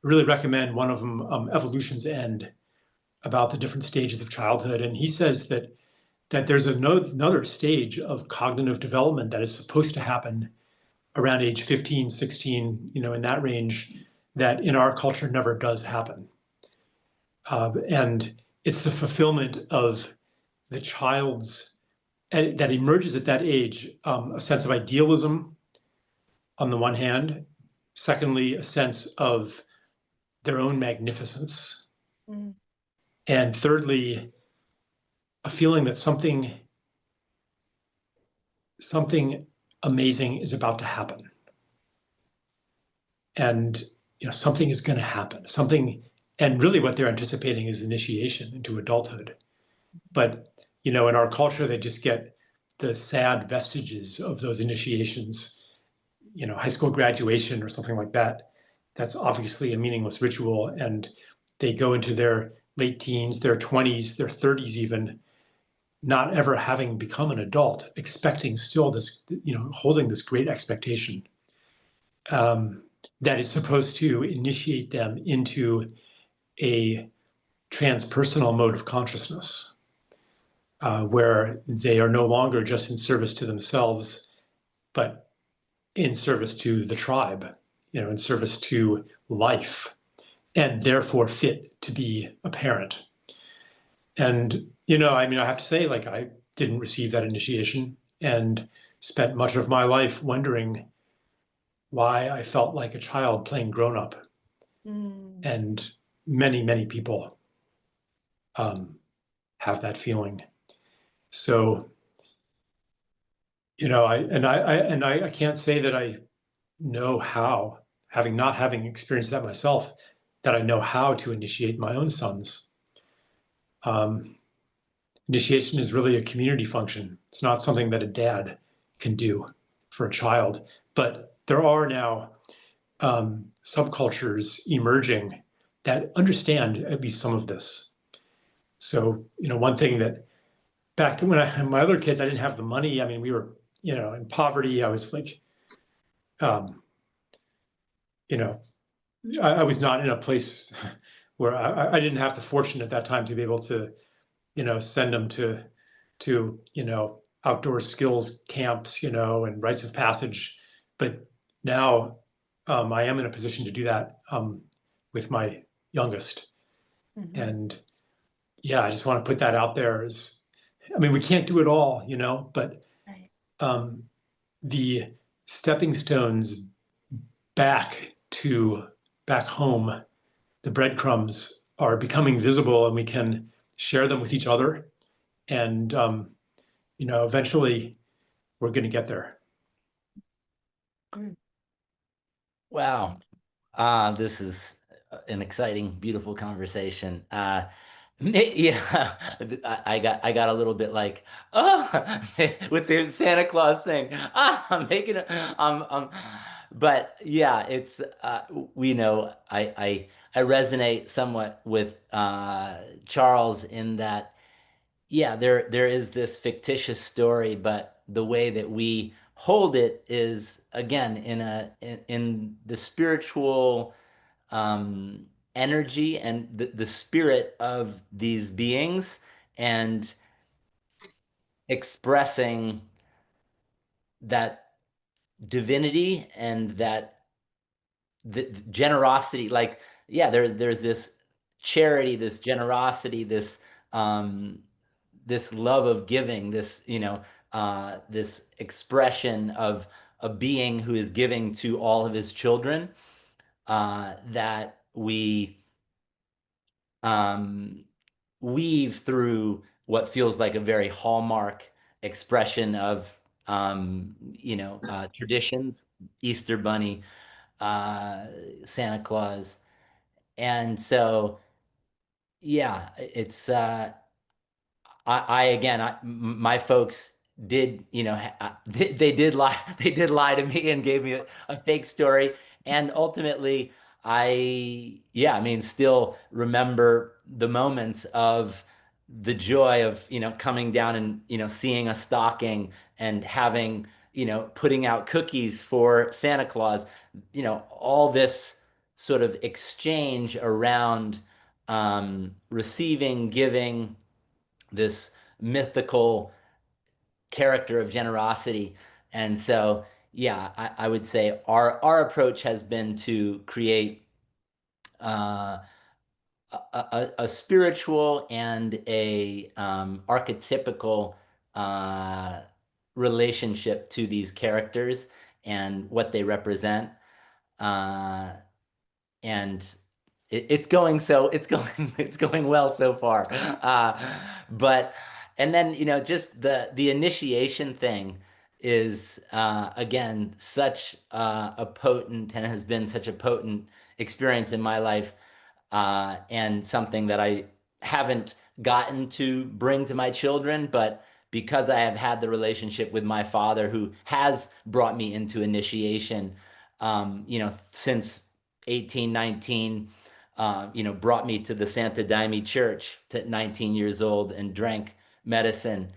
Speaker 4: really recommend one of them, Evolution's End, about the different stages of childhood. And he says that there's another stage of cognitive development that is supposed to happen around age 15, 16, you know, in that range, that in our culture never does happen. And it's the fulfillment of the child's, that emerges at that age, a sense of idealism on the one hand, secondly, a sense of their own magnificence, and thirdly, a feeling that something amazing is about to happen. And you know, something is going to happen. And really what they're anticipating is initiation into adulthood. But you know, in our culture, they just get the sad vestiges of those initiations, you know, high school graduation or something like that. That's obviously a meaningless ritual. And they go into their late teens, their 20s, their 30s even, not ever having become an adult, expecting still this, you know, holding this great expectation that is supposed to initiate them into a transpersonal mode of consciousness. Where they are no longer just in service to themselves, but in service to the tribe, you know, in service to life, and therefore fit to be a parent. And, you know, I mean, I have to say, like, I didn't receive that initiation and spent much of my life wondering why I felt like a child playing grown up. And many, many people have that feeling. So, you know, I can't say that I know how, having experienced that myself, that I know how to initiate my own sons. Initiation is really a community function. It's not something that a dad can do for a child. But there are now subcultures emerging that understand at least some of this. So, you know, one thing that back when I had my other kids, I didn't have the money. I mean, we were, you know, in poverty. I was like, you know, I was not in a place where I didn't have the fortune at that time to be able to, you know, send them to, you know, outdoor skills camps, you know, and rites of passage. But now I am in a position to do that with my youngest. And yeah, I just want to put that out there as, I mean, we can't do it all, you know, but the stepping stones back home, the breadcrumbs are becoming visible, and we can share them with each other. And, you know, eventually we're going to get there.
Speaker 3: Wow. This is an exciting, beautiful conversation. Yeah, I got a little bit like, oh, with the Santa Claus thing. I'm making it. But yeah, it's we know I resonate somewhat with Charles in that, yeah, there is this fictitious story, but the way that we hold it is again in the spiritual energy and the spirit of these beings, and expressing that divinity and that the generosity. Like, yeah, there's this charity, this generosity, this this love of giving, this, this expression of a being who is giving to all of his children, that we weave through what feels like a very hallmark expression of, traditions, Easter Bunny, Santa Claus. And so, yeah, it's, my folks did, they did lie, they did lie to me and gave me a fake story. And ultimately, I mean, still remember the moments of the joy of, coming down and, seeing a stocking and having, putting out cookies for Santa Claus, all this sort of exchange around, receiving, giving, this mythical character of generosity. And so, yeah, I would say our approach has been to create, uh, a spiritual and a, archetypical, uh, relationship to these characters and what they represent. Uh, and it's going, it's going well so far. But and then, just the initiation thing is, again, such, a potent, and has been such a potent experience in my life, and something that I haven't gotten to bring to my children, but because I have had the relationship with my father who has brought me into initiation, since 18, 19, brought me to the Santa Daime Church at 19 years old and drank medicine,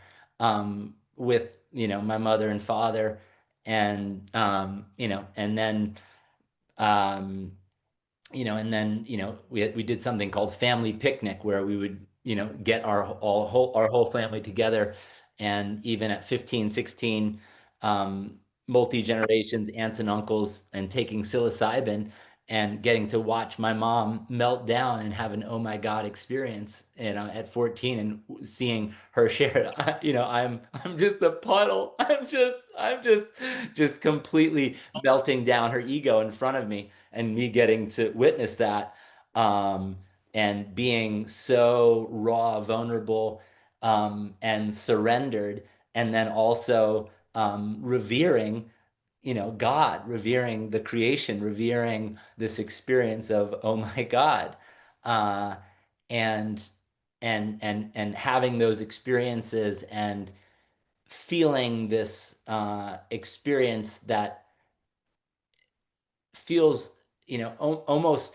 Speaker 3: with, my mother and father. And, and then, um, we did something called family picnic where we would, get our whole family together. And even at 15, 16, multi generations, aunts and uncles, and taking psilocybin and getting to watch my mom melt down and have an oh my God experience, at 14, and seeing her share it. I'm just a puddle. I'm just completely melting down her ego in front of me, and me getting to witness that, um, and being so raw, vulnerable, and surrendered, and then also, revering, God, revering the creation, revering this experience of oh my God, uh, and and having those experiences and feeling this, experience that feels, almost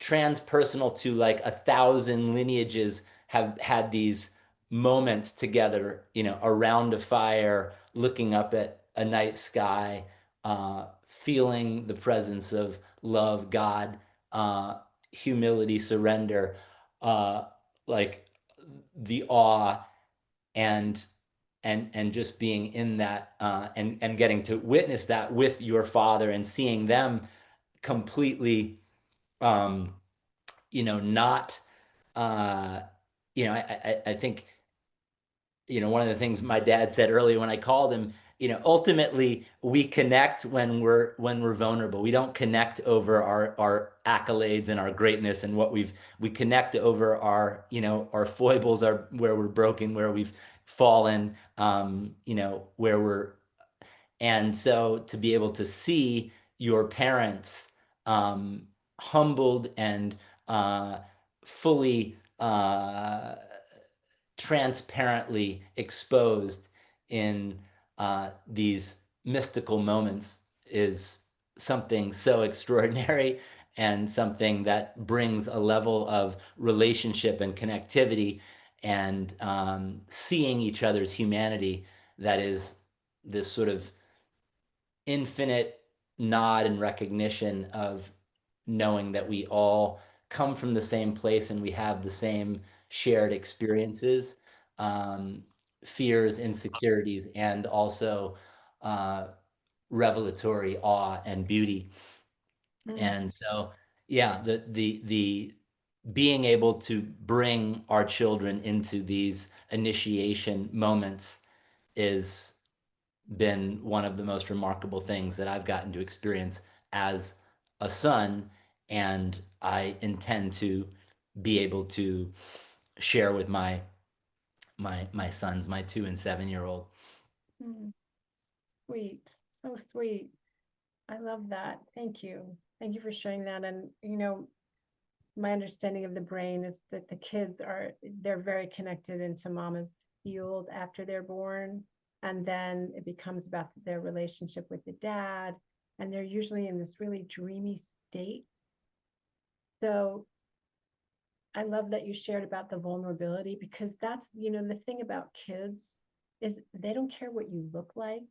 Speaker 3: transpersonal, to like 1,000 lineages have had these moments together, around a fire, looking up at a night sky, feeling the presence of love, God, humility, surrender, uh, like the awe, and and just being in that, and getting to witness that with your father, and seeing them completely, um, not, uh, I think, one of the things my dad said earlier when I called him, ultimately we connect when we're vulnerable. We don't connect over our accolades and our greatness and what we connect over our, our foibles, our where we're broken, where we've fallen, where we're. And so to be able to see your parents, um, humbled and, fully, transparently exposed in, these mystical moments is something so extraordinary, and something that brings a level of relationship and connectivity, and, seeing each other's humanity, that is this sort of infinite nod and recognition of knowing that we all come from the same place and we have the same shared experiences, um, fears, insecurities, and also, uh, revelatory awe and beauty.
Speaker 1: Mm.
Speaker 3: And so, yeah, being able to bring our children into these initiation moments is been one of the most remarkable things that I've gotten to experience as a son, and I intend to be able to share with my sons, my 2 and 7-year-old.
Speaker 1: Sweet, so sweet. I love that. Thank you. Thank you for sharing that. And my understanding of the brain is that the kids they're very connected into mama's field after they're born. And then it becomes about their relationship with the dad. And they're usually in this really dreamy state. So I love that you shared about the vulnerability, because that's, the thing about kids is they don't care what you look like.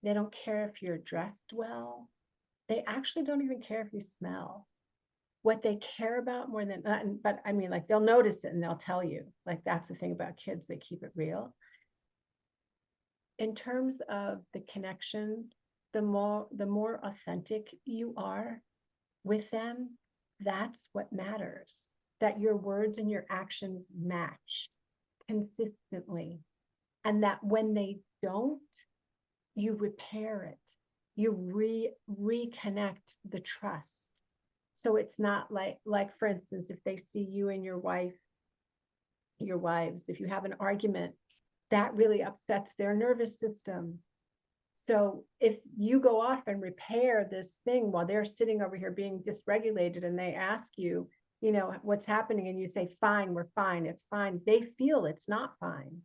Speaker 1: They don't care if you're dressed well. They actually don't even care if you smell. What they care about more than, but I mean, like, they'll notice it and they'll tell you. Like, that's the thing about kids, they keep it real. In terms of the connection, the more authentic you are with them, that's what matters. That your words and your actions match consistently. And that when they don't, you repair it. You reconnect the trust. So it's not like for instance, if they see you and your wives, if you have an argument, that really upsets their nervous system. So if you go off and repair this thing while they're sitting over here being dysregulated, and they ask you, what's happening, and you say, fine, we're fine, it's fine, they feel it's not fine.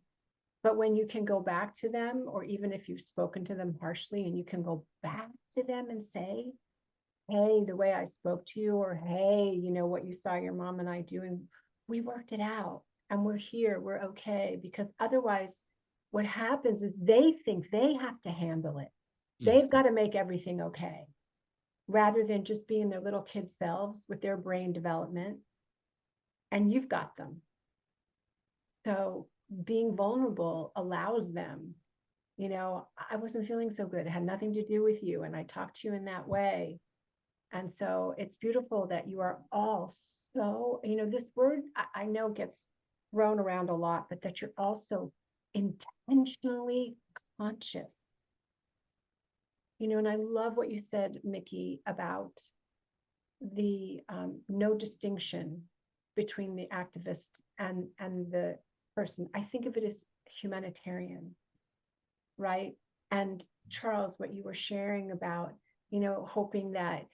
Speaker 1: But when you can go back to them, or even if you've spoken to them harshly, and you can go back to them and say, hey, the way I spoke to you, or hey, what you saw your mom and I doing, we worked it out and we're here, we're okay. Because otherwise, what happens is they think they have to handle it. They've got to make everything okay, rather than just being their little kid selves with their brain development, and you've got them. So being vulnerable allows them, I wasn't feeling so good. It had nothing to do with you. And I talked to you in that way. And so it's beautiful that you are all so, this word I know gets thrown around a lot, but that you're also intentionally conscious. And I love what you said, Mikki, about the no distinction between the activist and the person. I think of it as humanitarian, right? And Charles, what you were sharing about, hoping that,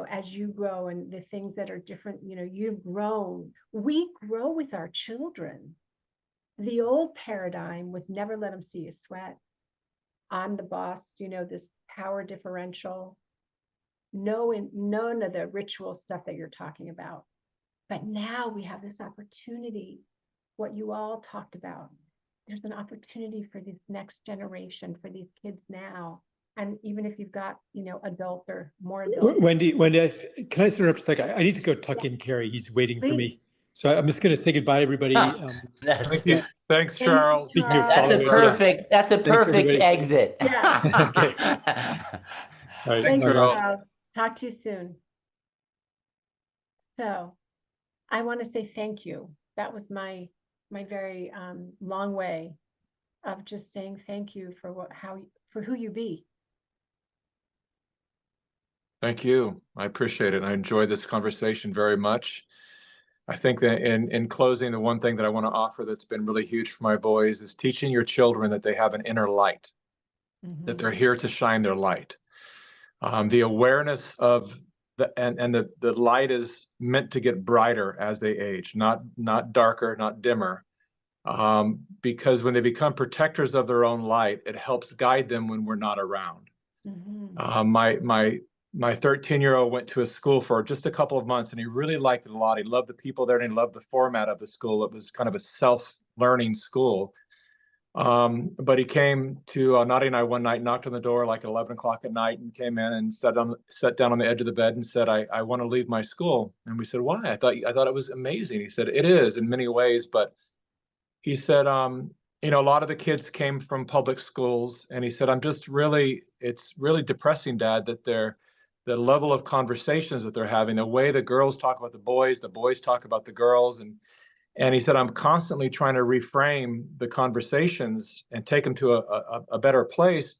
Speaker 1: as you grow and the things that are different, you've grown. We grow with our children. The old paradigm was never let them see you sweat. I'm the boss, this power differential. None of the ritual stuff that you're talking about. But now we have this opportunity, what you all talked about. There's an opportunity for this next generation, for these kids now. And even if you've got, adult or more adult.
Speaker 4: Wendy, can I interrupt a second? I need to go tuck in Carrie. He's waiting for me. So I'm just going to say goodbye, everybody.
Speaker 2: Thank you. Thanks,
Speaker 1: Thank
Speaker 2: Charles.
Speaker 1: you, Charles.
Speaker 3: That's a perfect exit.
Speaker 1: Yeah.
Speaker 4: Okay. All right.
Speaker 1: Thank you,
Speaker 2: Charles.
Speaker 1: Charles. Talk to you soon. So I want to say thank you. That was my very long way of just saying thank you for who you be.
Speaker 2: Thank you. I appreciate it. I enjoyed this conversation very much. I think that in closing, the one thing that I want to offer that's been really huge for my boys is teaching your children that they have an inner light, that they're here to shine their light. The awareness of the light is meant to get brighter as they age, not darker, not dimmer. Because when they become protectors of their own light, it helps guide them when we're not around. My 13-year-old went to a school for just a couple of months, and he really liked it a lot. He loved the people there, and he loved the format of the school. It was kind of a self-learning school. But he came to Nadia and I one night, knocked on the door like 11 o'clock at night, and came in and sat down on the edge of the bed and said, I want to leave my school. And we said, why? I thought it was amazing. He said, it is in many ways, but he said, a lot of the kids came from public schools, and he said, it's really depressing, Dad, that the level of conversations that they're having, the way the girls talk about the boys talk about the girls. And he said, I'm constantly trying to reframe the conversations and take them to a better place.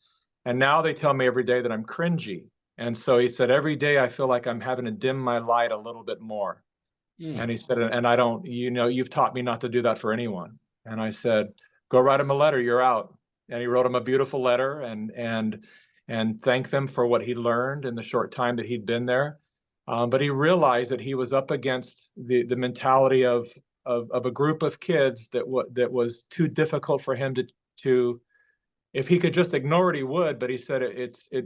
Speaker 2: And now they tell me every day that I'm cringy. And so he said, every day I feel like I'm having to dim my light a little bit more. And he said, and I don't, you've taught me not to do that for anyone. And I said, go write him a letter, you're out. And he wrote him a beautiful letter and thanked them for what he learned in the short time that he'd been there. But he realized that he was up against the mentality of a group of kids that was too difficult for him to if he could just ignore it, he would. But he said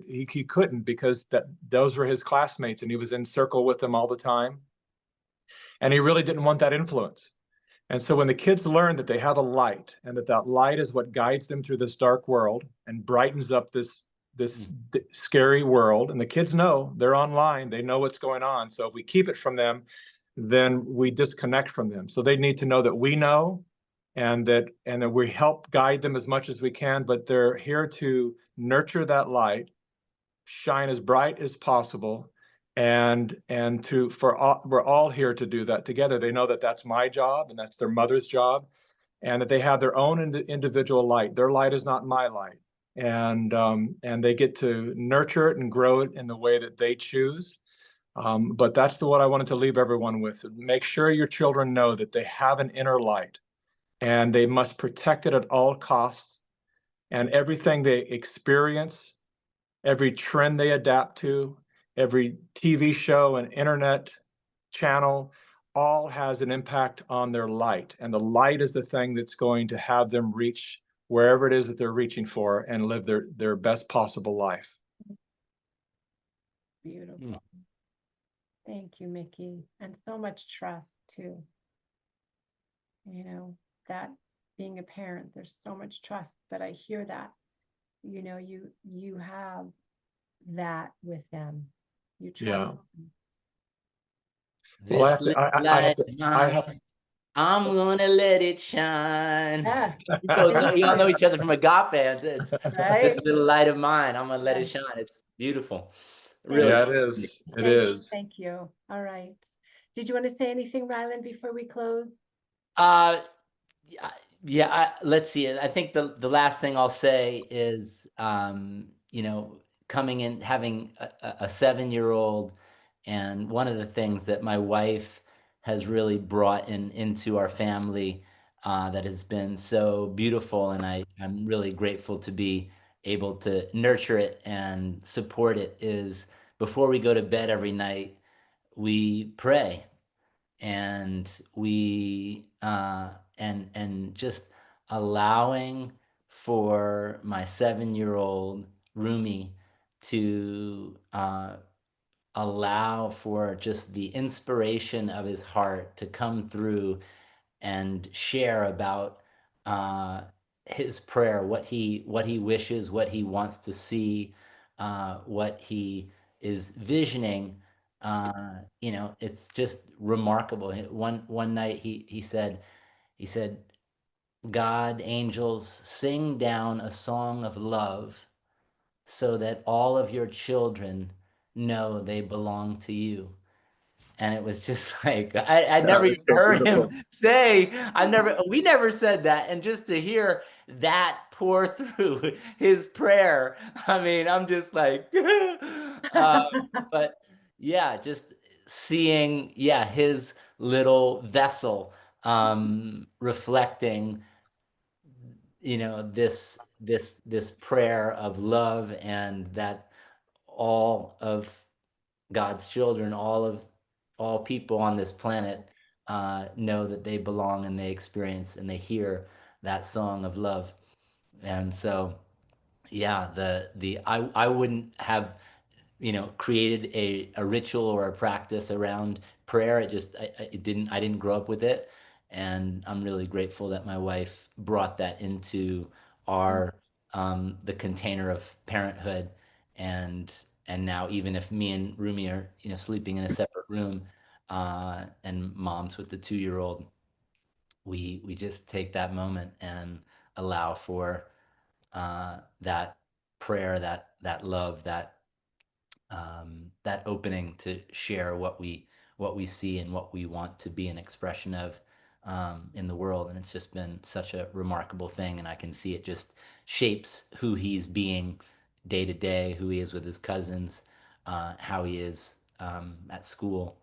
Speaker 2: he couldn't, because those were his classmates and he was in circle with them all the time. And he really didn't want that influence. And so when the kids learn that they have a light, and that light is what guides them through this dark world and brightens up this scary world, and the kids know, they're online, they know what's going on. So if we keep it from them, then we disconnect from them. So they need to know that we know, and that we help guide them as much as we can, but they're here to nurture that light, shine as bright as possible. We're all here to do that together. They know that that's my job and that's their mother's job, and that they have their own individual light. Their light is not my light. And they get to nurture it and grow it in the way that they choose. But that's what I wanted to leave everyone with. Make sure your children know that they have an inner light, and they must protect it at all costs. And everything they experience, every trend they adapt to, every TV show and internet channel, all has an impact on their light. And the light is the thing that's going to have them reach wherever it is that they're reaching for and live their best possible life.
Speaker 1: Beautiful. Thank you, Mikki. And so much trust too. That being a parent, there's so much trust, but I hear that, you have that with them. You trust them.
Speaker 3: This I'm gonna let it shine.
Speaker 1: Yeah.
Speaker 3: We all know each other from agape. It's
Speaker 1: Right?
Speaker 3: this little light of mine. I'm gonna let it shine. It's beautiful. Really.
Speaker 2: Yeah, it is. It is.
Speaker 1: Thank you. All right. Did you want to say anything, Ryland, before we close?
Speaker 3: Let's see. I think the last thing I'll say is, coming in, having a 7-year-old, and one of the things that my wife has really brought into our family that has been so beautiful, and I'm really grateful to be able to nurture it and support it, is before we go to bed every night, we pray. And we and just allowing for my 7-year-old Rumi to allow for just the inspiration of his heart to come through and share about his prayer, what he wishes, what he wants to see, what he is visioning. It's just remarkable. One night he said, God, angels, sing down a song of love so that all of your children know they belong to you. And it was just like, I never even heard him say, we never said that. And just to hear that pour through his prayer, I mean, I'm just like, but yeah, just seeing, his little vessel reflecting, this prayer of love, and that all of God's children, all people on this planet know that they belong, and they experience and they hear that song of love. And so, I wouldn't have, created a ritual or a practice around prayer. I didn't grow up with it. And I'm really grateful that my wife brought that into our, the container of parenthood. And now, even if me and Rumi are, sleeping in a separate room, and mom's with the 2-year-old, we just take that moment and allow for that prayer, that love, that that opening to share what we see and what we want to be an expression of in the world. And it's just been such a remarkable thing. And I can see it just shapes who he's being day to day, who he is with his cousins, how he is at school.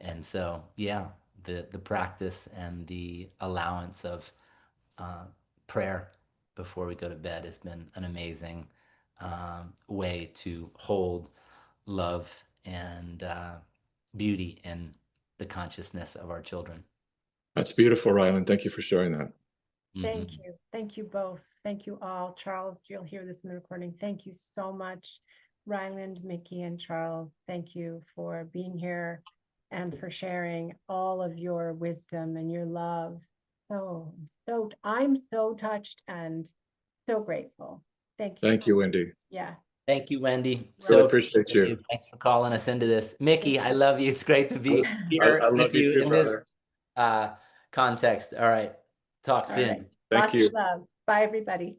Speaker 3: And so, yeah, the practice and the allowance of prayer before we go to bed has been an amazing way to hold love and beauty in the consciousness of our children.
Speaker 2: That's beautiful, Ryland. Thank you for sharing that.
Speaker 1: Thank you. Thank you both. Thank you all. Charles, you'll hear this in the recording. Thank you so much. Ryland, Mikki, and Charles, thank you for being here and for sharing all of your wisdom and your love. I'm so touched and so grateful. Thank you.
Speaker 2: Thank you, Wendy.
Speaker 1: Yeah.
Speaker 3: Thank you, Wendy.
Speaker 2: Really appreciate you.
Speaker 3: Thanks for calling us into this. Mikki, I love you. It's great to be here
Speaker 2: I love
Speaker 3: with
Speaker 2: you
Speaker 3: you
Speaker 2: too,
Speaker 3: in
Speaker 2: brother.
Speaker 3: this context. All right. Talk soon.
Speaker 2: Thank
Speaker 1: Lots
Speaker 2: you.
Speaker 1: of love. Bye, everybody.